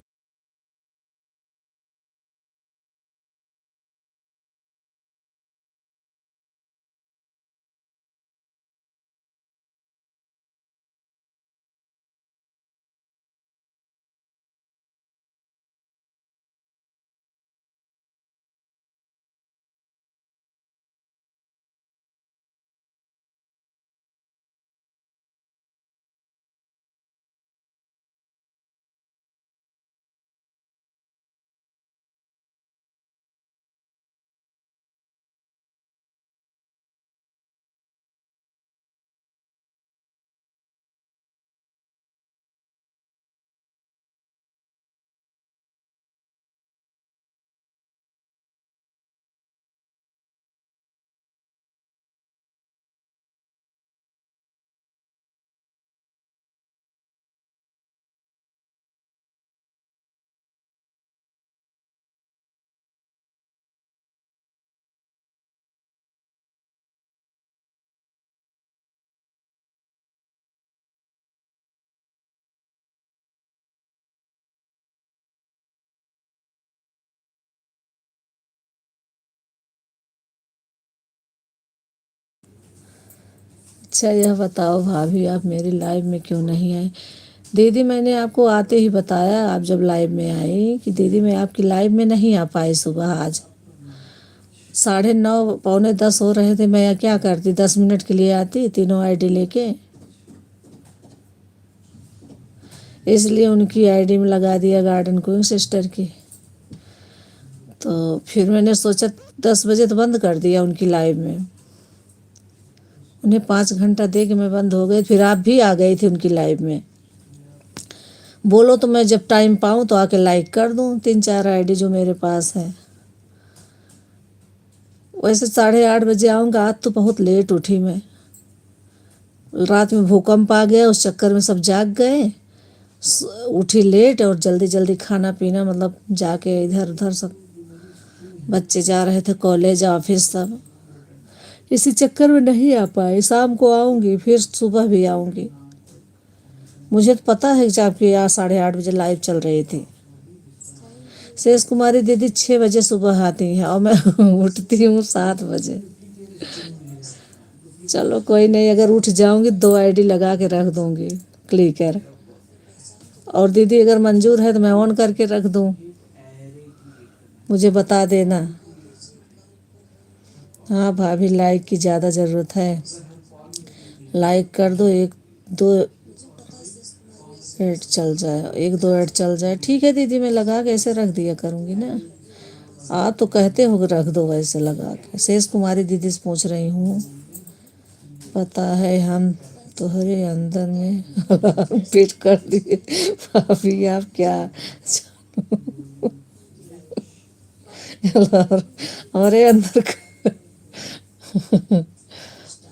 अच्छा यह बताओ भाभी, आप मेरी लाइव में क्यों नहीं आए? दीदी मैंने आपको आते ही बताया, आप जब लाइव में आई कि दीदी मैं आपकी लाइव में नहीं आ पाई सुबह। आज 9:30 पौने 10 हो रहे थे, मैं क्या करती, 10 मिनट के लिए आती तीनों आईडी लेके। इसलिए उनकी आईडी में लगा दिया गार्डन क्वीन सिस्टर की। तो फिर मैंने सोचा 10 बजे तो बंद कर दिया उनकी लाइव में। उन्हें 5 घंटा दे के मैं बंद हो गई। फिर आप भी आ गई थी उनकी लाइव में। बोलो तो मैं जब टाइम पाऊँ तो आके लाइक कर दूँ 3-4 आईडी जो मेरे पास है। वैसे 8:30 बजे आऊँगा। आज तो बहुत लेट उठी मैं। रात में भूकंप आ गया, उस चक्कर में सब जाग गए। उठी लेट और जल्दी जल्दी खाना पीना, मतलब जाके इधर उधर सब बच्चे जा रहे थे कॉलेज ऑफिस सब, इसी चक्कर में नहीं आ पाई। शाम को आऊँगी, फिर सुबह भी आऊँगी। मुझे तो पता है कि आपकी यहाँ 8:30 बजे लाइव चल रही थी। शेष कुमारी दीदी 6 बजे सुबह आती हैं और मैं उठती हूँ 7 बजे। चलो कोई नहीं, अगर उठ जाऊंगी 2 आईडी लगा के रख दूंगी क्लिकर। और दीदी अगर मंजूर है तो मैं ऑन करके रख दूं, मुझे बता देना। हाँ भाभी, लाइक की ज़्यादा ज़रूरत है। लाइक कर दो, 1-2 ऐड चल जाए, 1-2 ऐड चल जाए। ठीक है दीदी, मैं लगा के ऐसे रख दिया करूँगी ना। आप तो कहते हो रख दो वैसे लगा के। शेष कुमारी दीदी से पूछ रही हूँ। पता है हम तुम्हारे अंदर में अलार्म फिट कर दिए। भाभी आप क्या अलार्म हमारे अंदर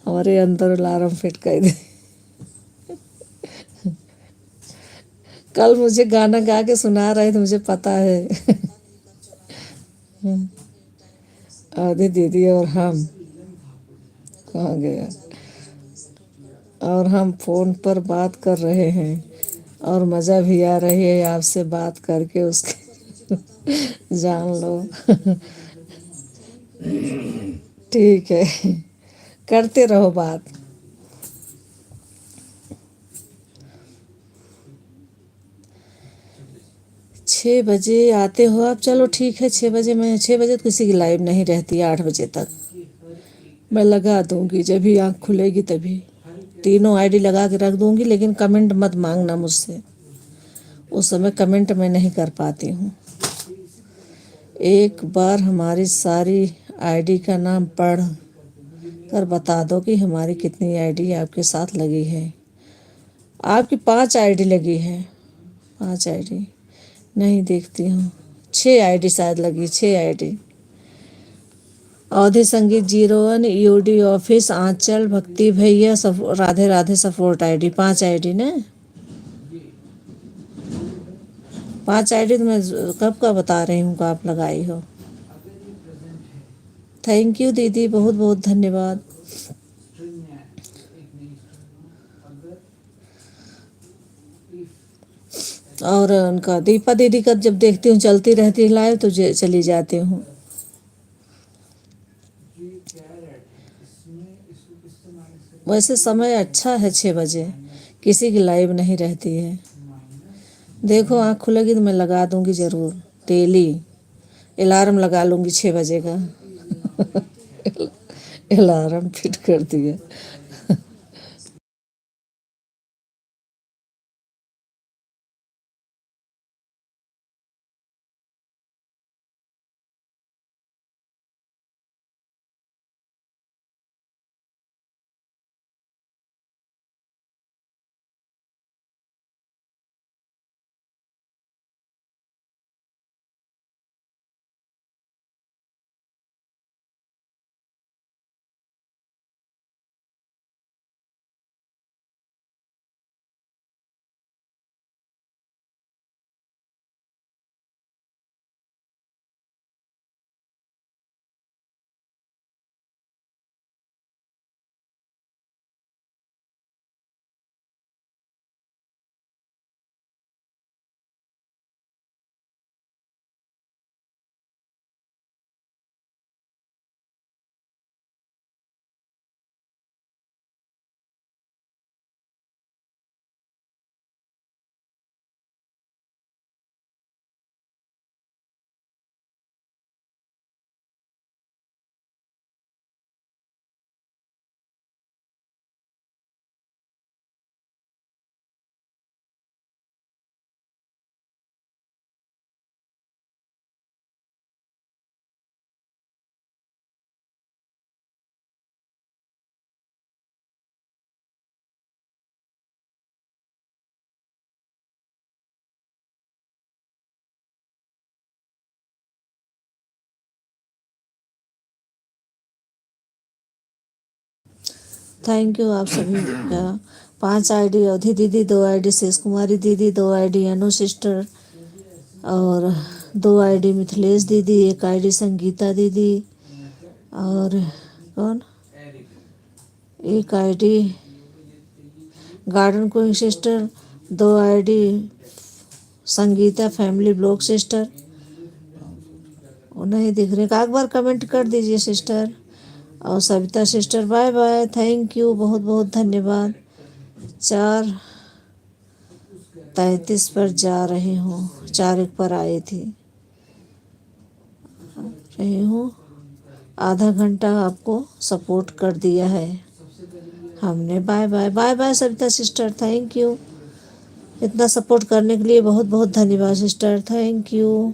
हमारे अंदर अलार्म फिट कर दिए। कल मुझे गाना गा के सुना रहे थे, मुझे पता है। आधी दीदी और हम कहाँ गया, और हम फ़ोन पर बात कर रहे हैं और मज़ा भी आ रही है आपसे बात करके, उसके जान लो। ठीक है, करते रहो बात। छः बजे आते हो आप? चलो ठीक है, 6 बजे। मैं 6 बजे तो किसी की लाइव नहीं रहती, 8 बजे तक मैं लगा दूंगी। जब भी आँख खुलेगी तभी तीनों आईडी लगा के रख दूंगी। लेकिन कमेंट मत मांगना मुझसे, उस समय कमेंट मैं नहीं कर पाती हूँ। एक बार हमारी सारी आईडी का नाम पढ़ कर बता दो कि हमारी कितनी आईडी आपके साथ लगी है। आपकी 5 आईडी लगी है। 5 आईडी नहीं देखती हूँ। 6 आईडी शायद लगी, 6 आईडी। अवधि संगीत 01, यूडी ऑफिस, आंचल, भक्ति भैया, Radhe Radhe support ID. 5 ID ना, 5 आईडी तो मैं कब का बता रही हूँ कि आप लगाई हो। थैंक यू दीदी, बहुत बहुत धन्यवाद। और उनका दीपा दीदी का जब देखती हूँ चलती रहती है लाइव तो चली जाती हूँ। वैसे समय अच्छा है 6 बजे, किसी की लाइव नहीं रहती है। देखो आँख खुलेगी तो मैं लगा दूंगी ज़रूर। डेली अलार्म लगा लूँगी 6 बजे का। अलार्म फिट कर दिया। थैंक यू आप सभी का। 5 आईडी अवधि दीदी, 2 आईडी शेष कुमारी दीदी, 2 आईडी अनु सिस्टर और 2 आईडी मिथिलेश दीदी, 1 आईडी संगीता दीदी और कौन, 1 ID garden queen sister, 2 ID Sangeeta family blog sister. नहीं दिख रहे, एक बार कमेंट कर दीजिए सिस्टर। और Savita sister bye bye, thank you, बहुत बहुत धन्यवाद। 4:33 पर जा रही हूँ, 4:01 पर आई थी, रही हूँ। आधा घंटा आपको सपोर्ट कर दिया है हमने। Bye bye bye bye Savita sister, thank you. इतना सपोर्ट करने के लिए बहुत बहुत धन्यवाद sister, thank you.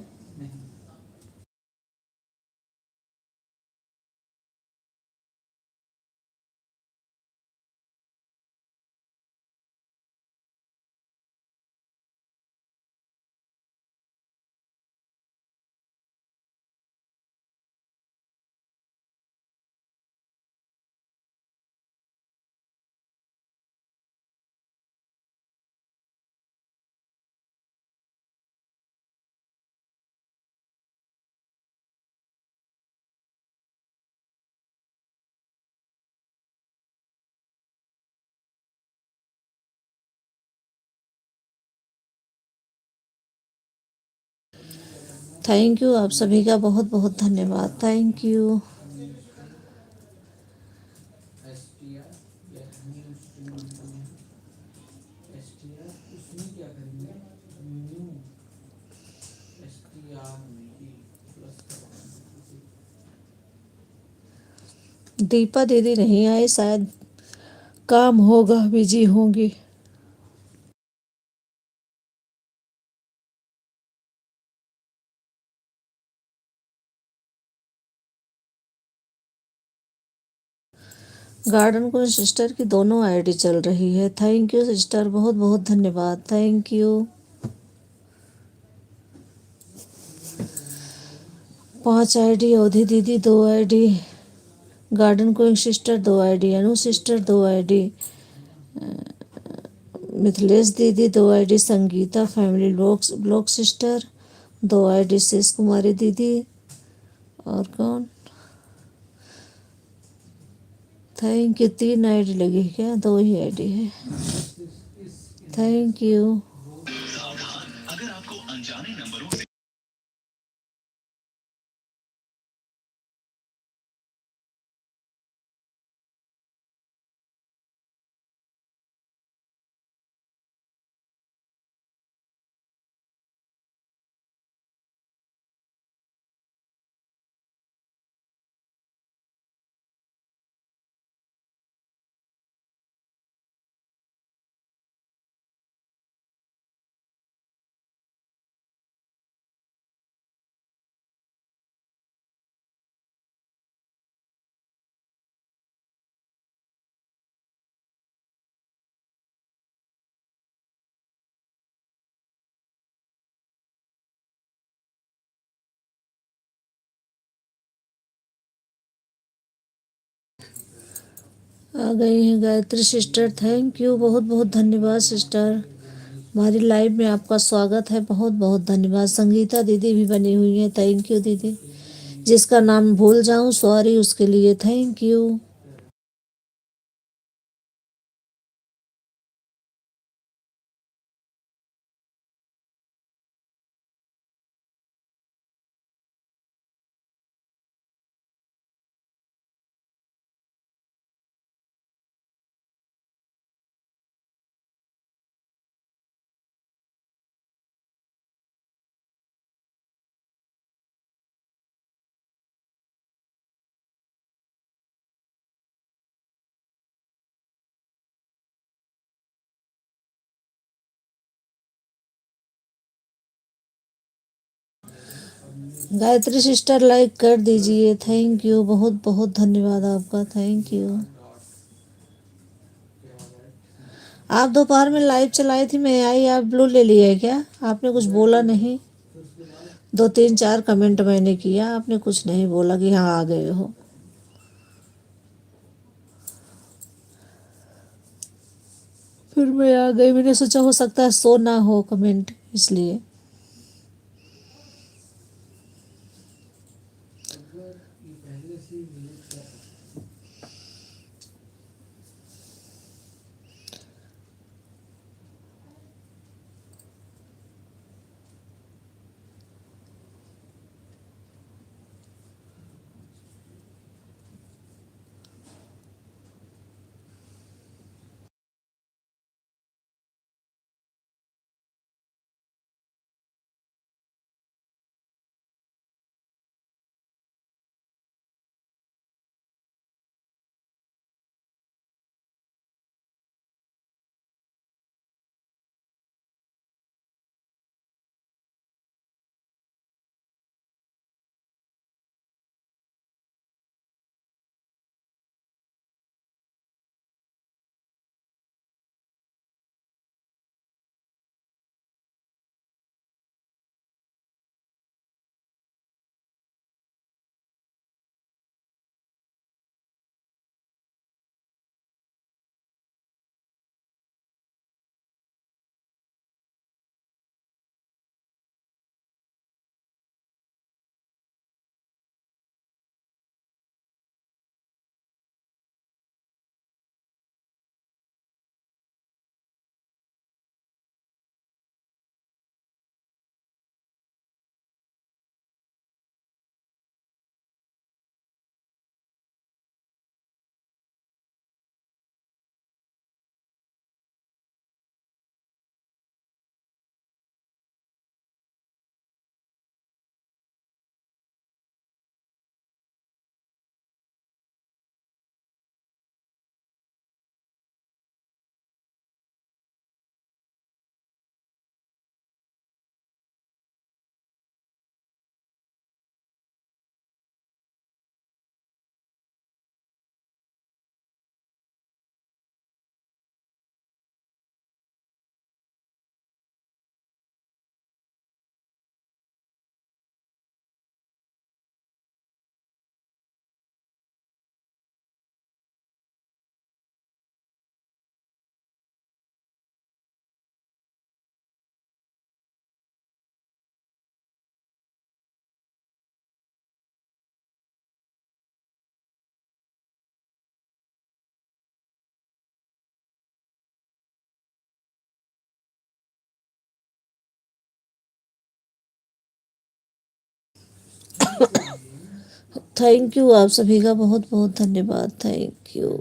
Thank you आप सभी का बहुत बहुत धन्यवाद, थैंक यू। दीपा दीदी नहीं आई, शायद काम होगा, बिजी होंगी। गार्डन को सिस्टर की दोनों आईडी चल रही है, थैंक यू सिस्टर, बहुत बहुत धन्यवाद, थैंक यू। 5 आईडी अवधि दीदी, 2 आईडी गार्डन को sister, 2 ID Anu sister, 2 ID Mithilesh दीदी, 2 ID Sangeeta family blog sister, 2 ID Shesh Kumari दीदी और कौन, थैंक यू। 3 आईडी लगी क्या, 2 ही आईडी है, थैंक यू। आ गई हैं गायत्री सिस्टर, थैंक यू, बहुत बहुत धन्यवाद सिस्टर। हमारी लाइव में आपका स्वागत है, बहुत बहुत धन्यवाद। संगीता दीदी भी बनी हुई हैं, थैंक यू दीदी। जिसका नाम भूल जाऊं सॉरी उसके लिए, thank you. Gayatri sister like कर दीजिए, थैंक यू, बहुत बहुत धन्यवाद आपका, थैंक यू। आप दोपहर में लाइव चलाई थी, मैं आई, आप ब्लू ले लिया है क्या? आपने कुछ बोला नहीं, 2 3 4 कमेंट मैंने किया, आपने कुछ नहीं बोला कि हाँ आ गए हो। फिर मैं आ गई, मैंने सोचा हो सकता है सो ना हो कमेंट, इसलिए। थैंक यू, आप सभी का बहुत बहुत धन्यवाद, थैंक यू।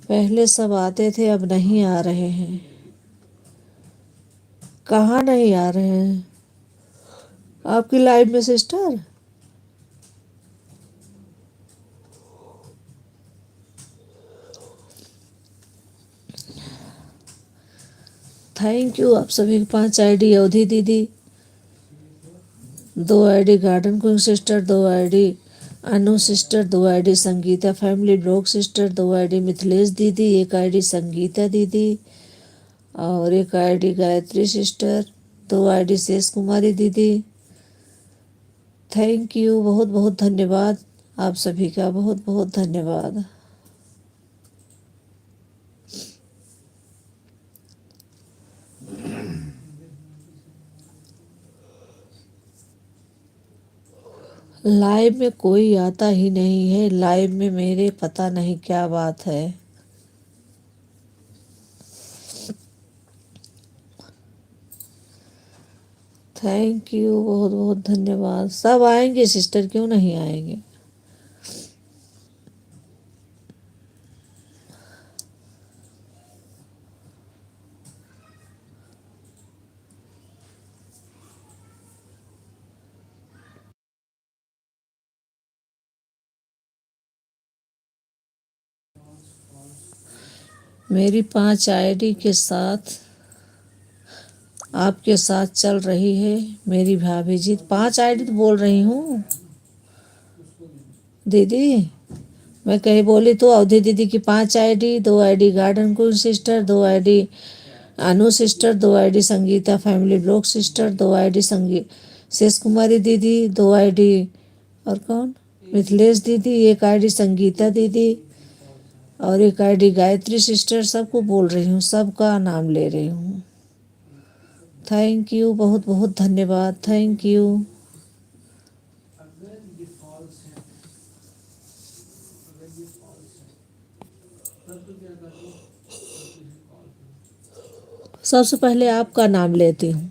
पहले सब आते थे, अब नहीं आ रहे हैं। कहाँ नहीं आ रहे हैं आपकी लाइफ में सिस्टर? थैंक यू आप सभी के 5 आईडी। अवधि दीदी 2 ID, garden queen sister 2 ID, Anu sister 2 ID, Sangeeta family blog sister 2 ID, Mithilesh दीदी 1 आईडी, संगीता दीदी और 1 ID, Gayatri sister 2 ID, Shesh Kumari दीदी। थैंक यू, बहुत बहुत धन्यवाद आप सभी का, बहुत बहुत धन्यवाद। लाइव में कोई आता ही नहीं है, लाइव में मेरे पता नहीं क्या बात है। थैंक यू, बहुत बहुत धन्यवाद। सब आएंगे सिस्टर, क्यों नहीं आएंगे। मेरी 5 आईडी के साथ आपके साथ चल रही है मेरी भाभी जी। 5 आईडी तो बोल रही हूँ दीदी, मैं कहीं बोली तो। अवधि दीदी की 5 ID, 2 ID, garden queen sister 2 ID, Anu sister 2 ID, Sangeeta family blog sister 2 ID, Shesh Kumari दीदी 2 आईडी, और कौन, मिथिलेश दीदी 1 आईडी, संगीता दीदी और 1 आईडी, गायत्री सिस्टर। सबको बोल रही हूँ, सबका नाम ले रही हूँ। थैंक यू, बहुत बहुत धन्यवाद। Thank you. सबसे पहले आपका नाम लेती हूँ।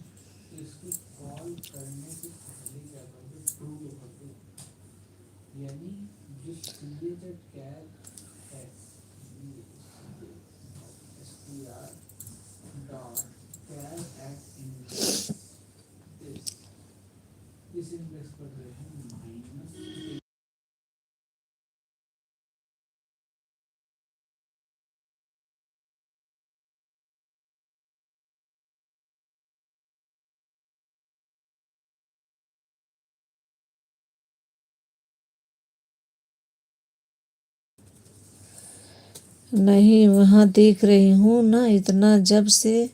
नहीं, वहाँ देख रही हूँ ना, इतना जब से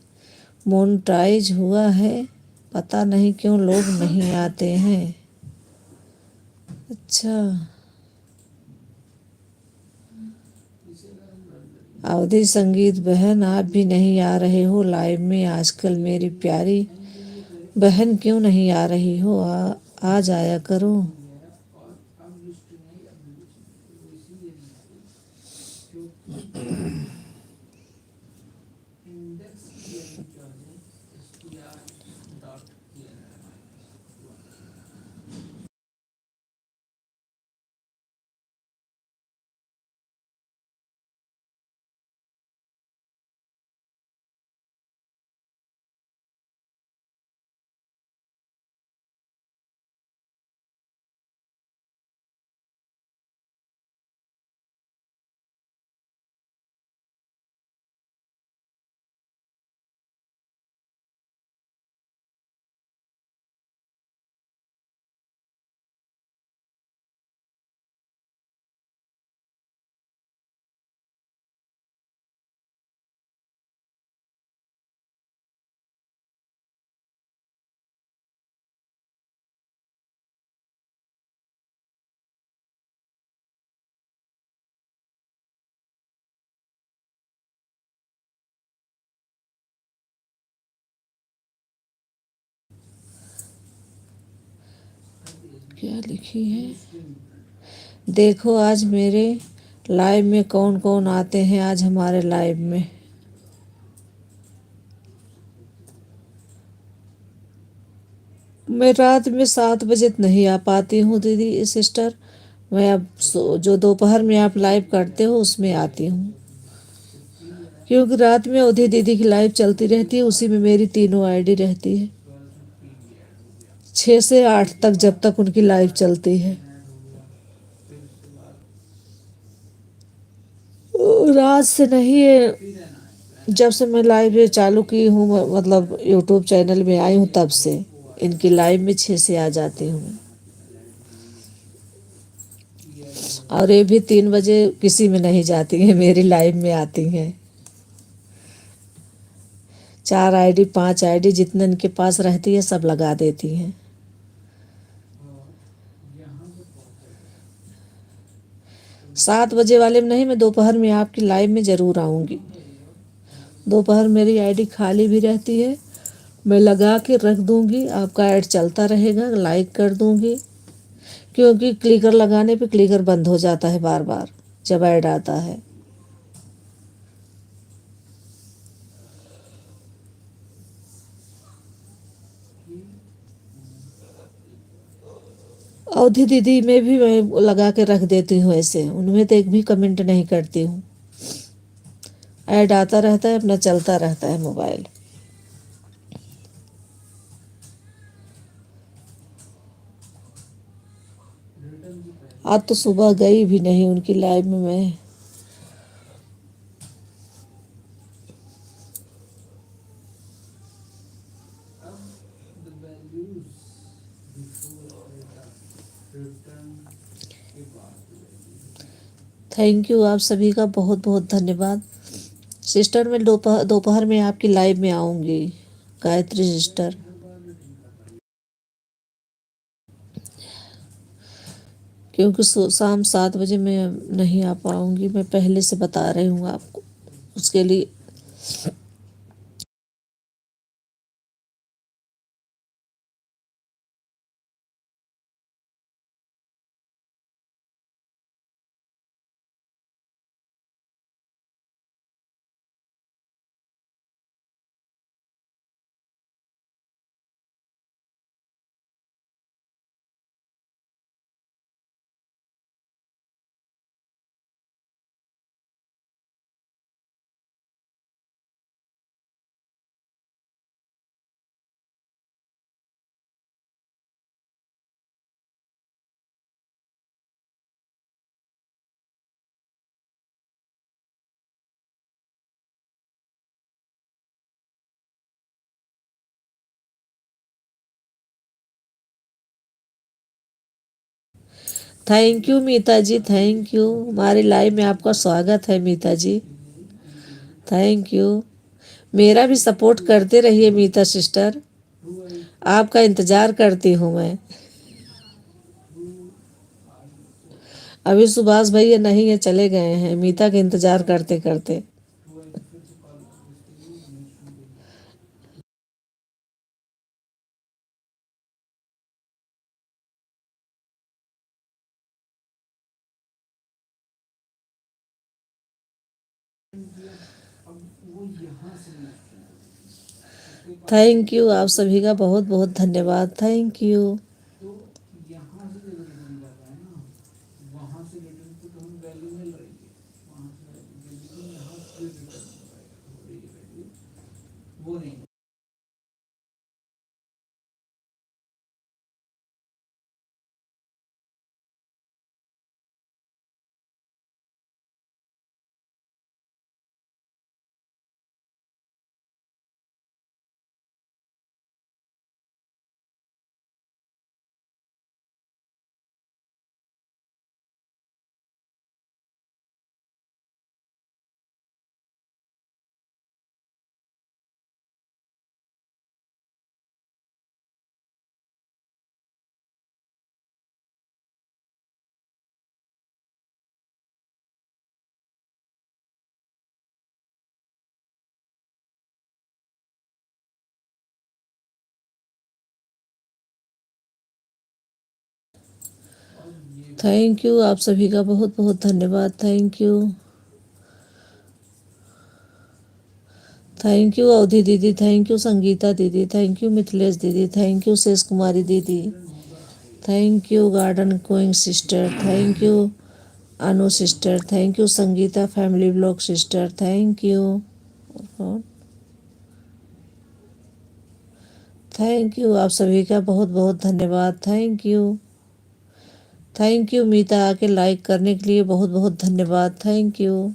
मोनेटाइज हुआ है पता नहीं क्यों लोग नहीं आते हैं। अच्छा, अवधि संगीत बहन आप भी नहीं आ रहे हो लाइव में आजकल। मेरी प्यारी बहन क्यों नहीं आ रही हो, आ जाया करो। क्या लिखी है देखो, आज मेरे लाइव में कौन कौन आते हैं। आज हमारे लाइव में मैं रात में 7 बजे नहीं आ पाती हूँ दीदी सिस्टर। मैं अब जो दोपहर में आप लाइव करते हो उसमें आती हूँ, क्योंकि रात में अवधि दीदी की लाइव चलती रहती है, उसी में मेरी तीनों आईडी रहती है 6 से 8 तक, जब तक उनकी लाइव चलती है। रात से नहीं है, जब से मैं लाइव चालू की हूँ, मतलब यूट्यूब चैनल में आई हूँ, तब से इनकी लाइव में 6 से आ जाती हूँ। और ये भी 3 बजे किसी में नहीं जाती हैं, मेरी लाइव में आती हैं। 4 आईडी 5 आईडी जितने इनके पास रहती है सब लगा देती हैं। 7 बजे वाले में नहीं, मैं दोपहर में आपकी लाइव में ज़रूर आऊँगी। दोपहर मेरी आईडी खाली भी रहती है, मैं लगा के रख दूँगी, आपका ऐड चलता रहेगा, लाइक कर दूँगी, क्योंकि क्लिकर लगाने पे क्लिकर बंद हो जाता है बार बार जब ऐड आता है। अवधि दीदी में भी मैं लगा के रख देती हूँ, ऐसे उनमें तो एक भी कमेंट नहीं करती हूँ। ऐड आता रहता है, अपना चलता रहता है मोबाइल। आज तो सुबह गई भी नहीं उनकी लाइव में मैं। थैंक यू, आप सभी का बहुत बहुत धन्यवाद। सिस्टर, मैं दोपहर में आपकी लाइव में आऊँगी, गायत्री सिस्टर। क्योंकि शाम 7 बजे मैं नहीं आ पाऊँगी, मैं पहले से बता रही हूँ आपको, उसके लिए। Thank you Meeta ji, thank you. हमारी लाइव में आपका स्वागत है मीता जी, थैंक यू। मेरा भी सपोर्ट करते रहिए मीता सिस्टर, आपका इंतज़ार करती हूँ मैं। अभी सुभाष भैया नहीं है, चले गए हैं मीता के इंतज़ार करते करते। थैंक यू, आप सभी का बहुत बहुत धन्यवाद, थैंक यू। थैंक यू, आप सभी का बहुत बहुत धन्यवाद, थैंक यू। थैंक यू अवधि दीदी, thank you Sangeeta didi, thank you Mithilesh दीदी, थैंक यू शेष कुमारी दीदी, thank you garden queen sister, thank you Anu sister, thank you Sangeeta family blog sister, thank you. Thank you आप सभी का बहुत बहुत धन्यवाद, थैंक यू। थैंक यू मीता, आके लाइक करने के लिए बहुत बहुत धन्यवाद, थैंक यू।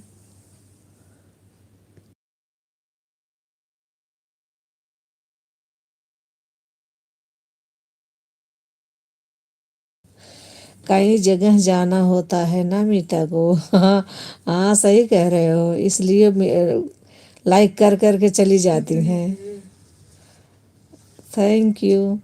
कई जगह जाना होता है ना मीता को। हाँ हाँ सही कह रहे हो, इसलिए लाइक कर करके चली जाती हैं। Thank you.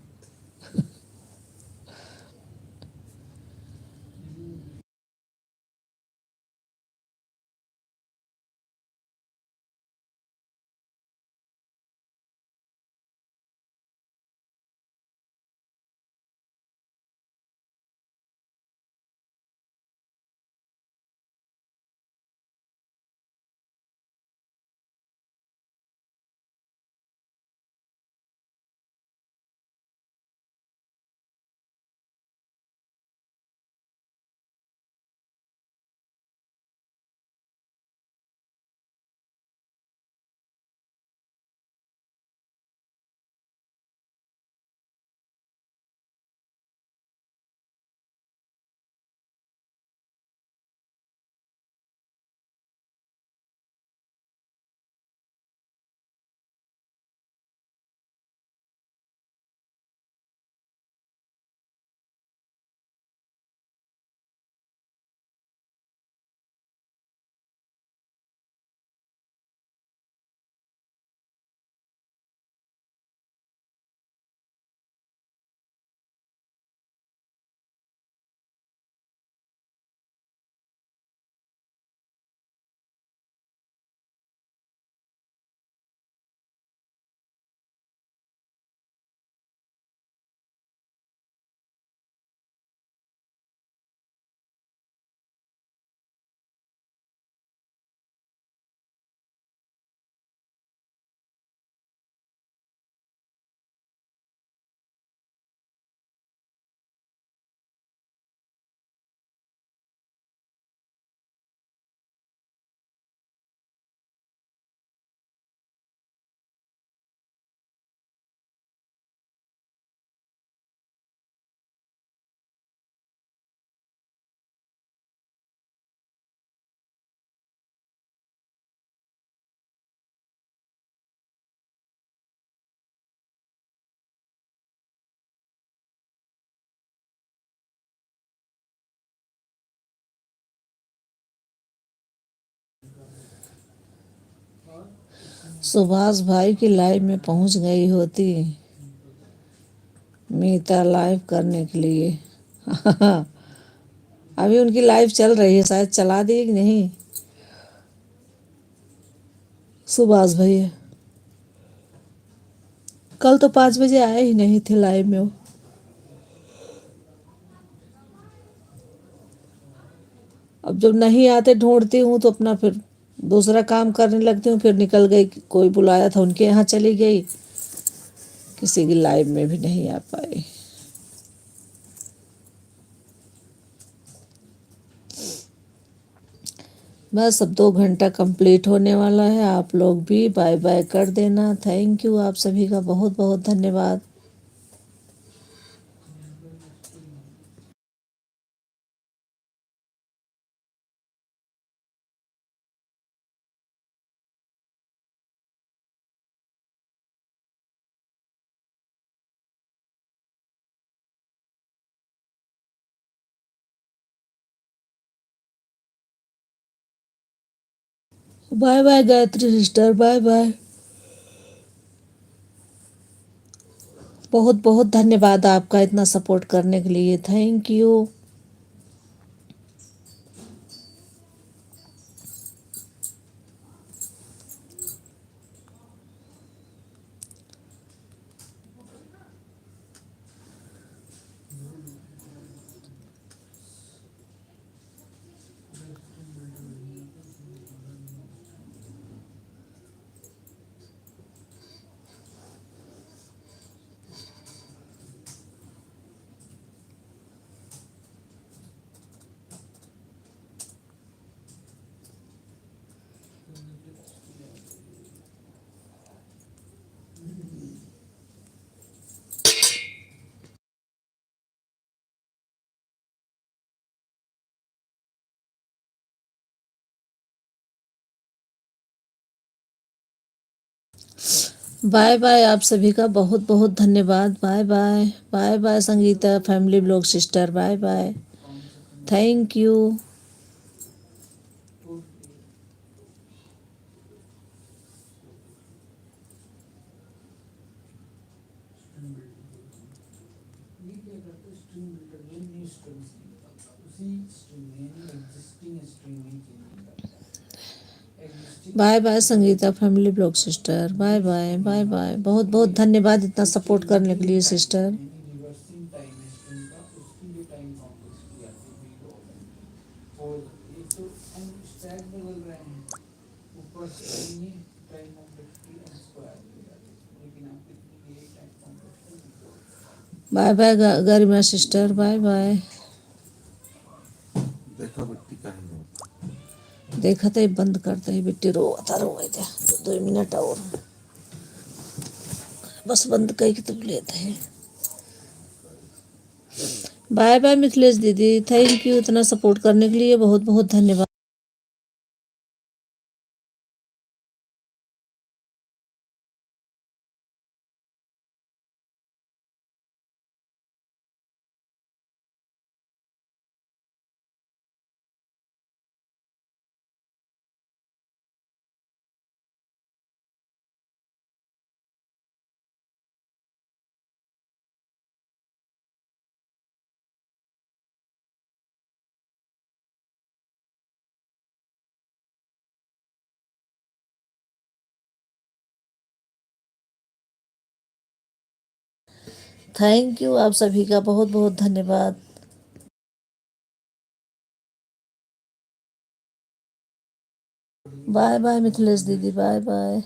सुभाष भाई की लाइव में पहुंच गई होती मीता लाइव करने के लिए। अभी उनकी लाइव चल रही है, शायद चला दी कि नहीं सुभाष भैया। कल तो 5 बजे आए ही नहीं थे लाइव में वो। अब जब नहीं आते ढूंढती हूँ तो अपना फिर दूसरा काम करने लगती हूँ, फिर निकल गई, कोई बुलाया था उनके यहाँ चली गई, किसी की लाइव में भी नहीं आ पाई। बस अब 2 घंटा कंप्लीट होने वाला है, आप लोग भी बाय बाय कर देना। थैंक यू आप सभी का बहुत बहुत धन्यवाद। Bye bye Gayatri sister, bye bye. बहुत बहुत धन्यवाद आपका इतना सपोर्ट करने के लिए, थैंक यू। बाय बाय आप सभी का बहुत बहुत धन्यवाद। Bye bye. Bye bye Sangeeta family blog sister. Bye bye. Thank you. Bye bye Sangeeta family blog sister. Bye bye. Bye bye. बहुत बहुत धन्यवाद इतना सपोर्ट करने के लिए sister. Bye bye Garima sister. Bye bye. देखा तो बंद करते ही बेटी रोता रोए थे तो 2 मिनट और बस बंद करके तो लेते हैं। बाय बाय मिथिलेश दीदी। थैंक यू इतना सपोर्ट करने के लिए बहुत बहुत धन्यवाद। थैंक यू आप सभी का बहुत बहुत धन्यवाद। बाय बाय मिथिलेश दीदी। Bye bye.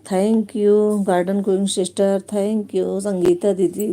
Thank you garden going sister. Thank you Sangeeta दीदी।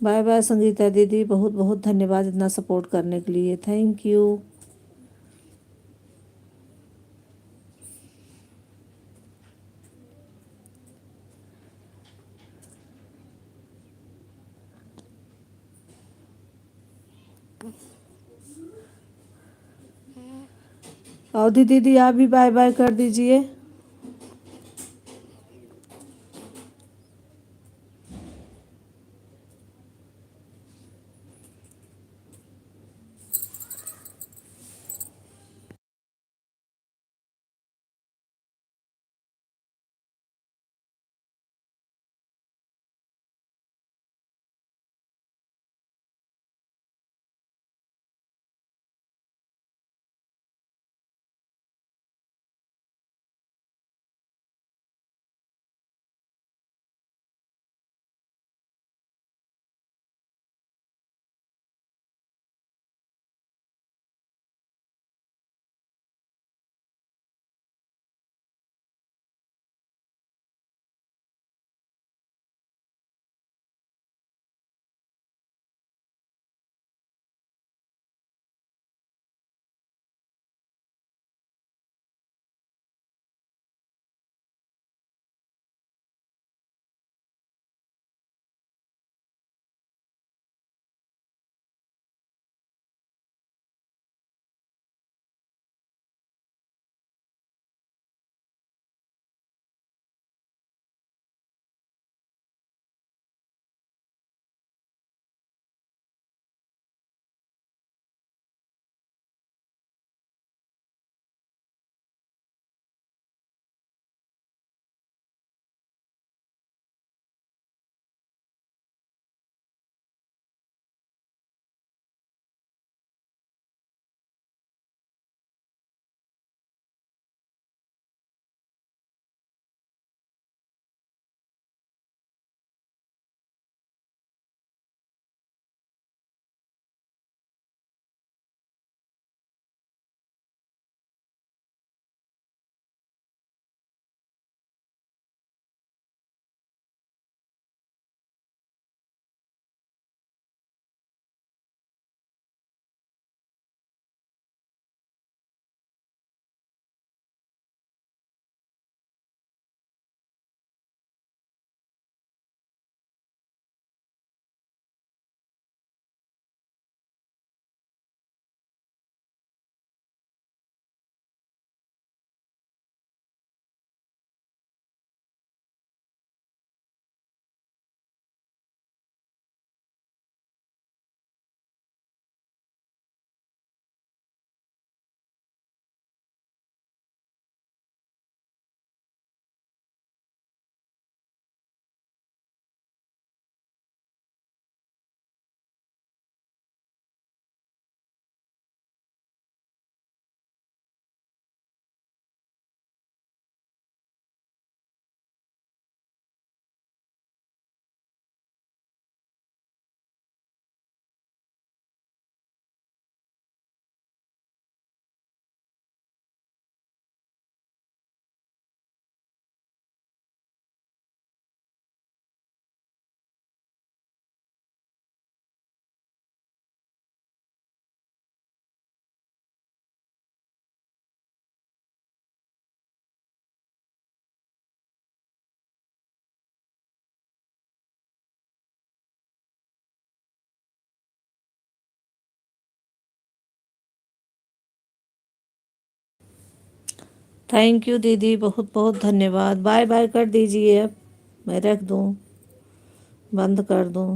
बाय बाय संगीता दीदी। बहुत बहुत धन्यवाद इतना सपोर्ट करने के लिए। Thank you. अवधि दीदी आप भी बाय बाय कर दीजिए। थैंक यू दीदी, बहुत बहुत धन्यवाद। बाय बाय कर दीजिए, अब मैं रख दूँ, बंद कर दूँ।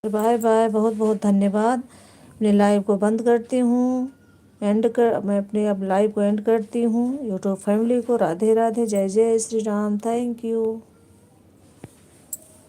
बाय बाय, बहुत बहुत धन्यवाद। अपने लाइव को बंद करती हूँ, मैं अपने अब लाइव को एंड करती हूँ। यूट्यूब फैमिली को राधे राधे, जय जय श्री राम, थैंक यू।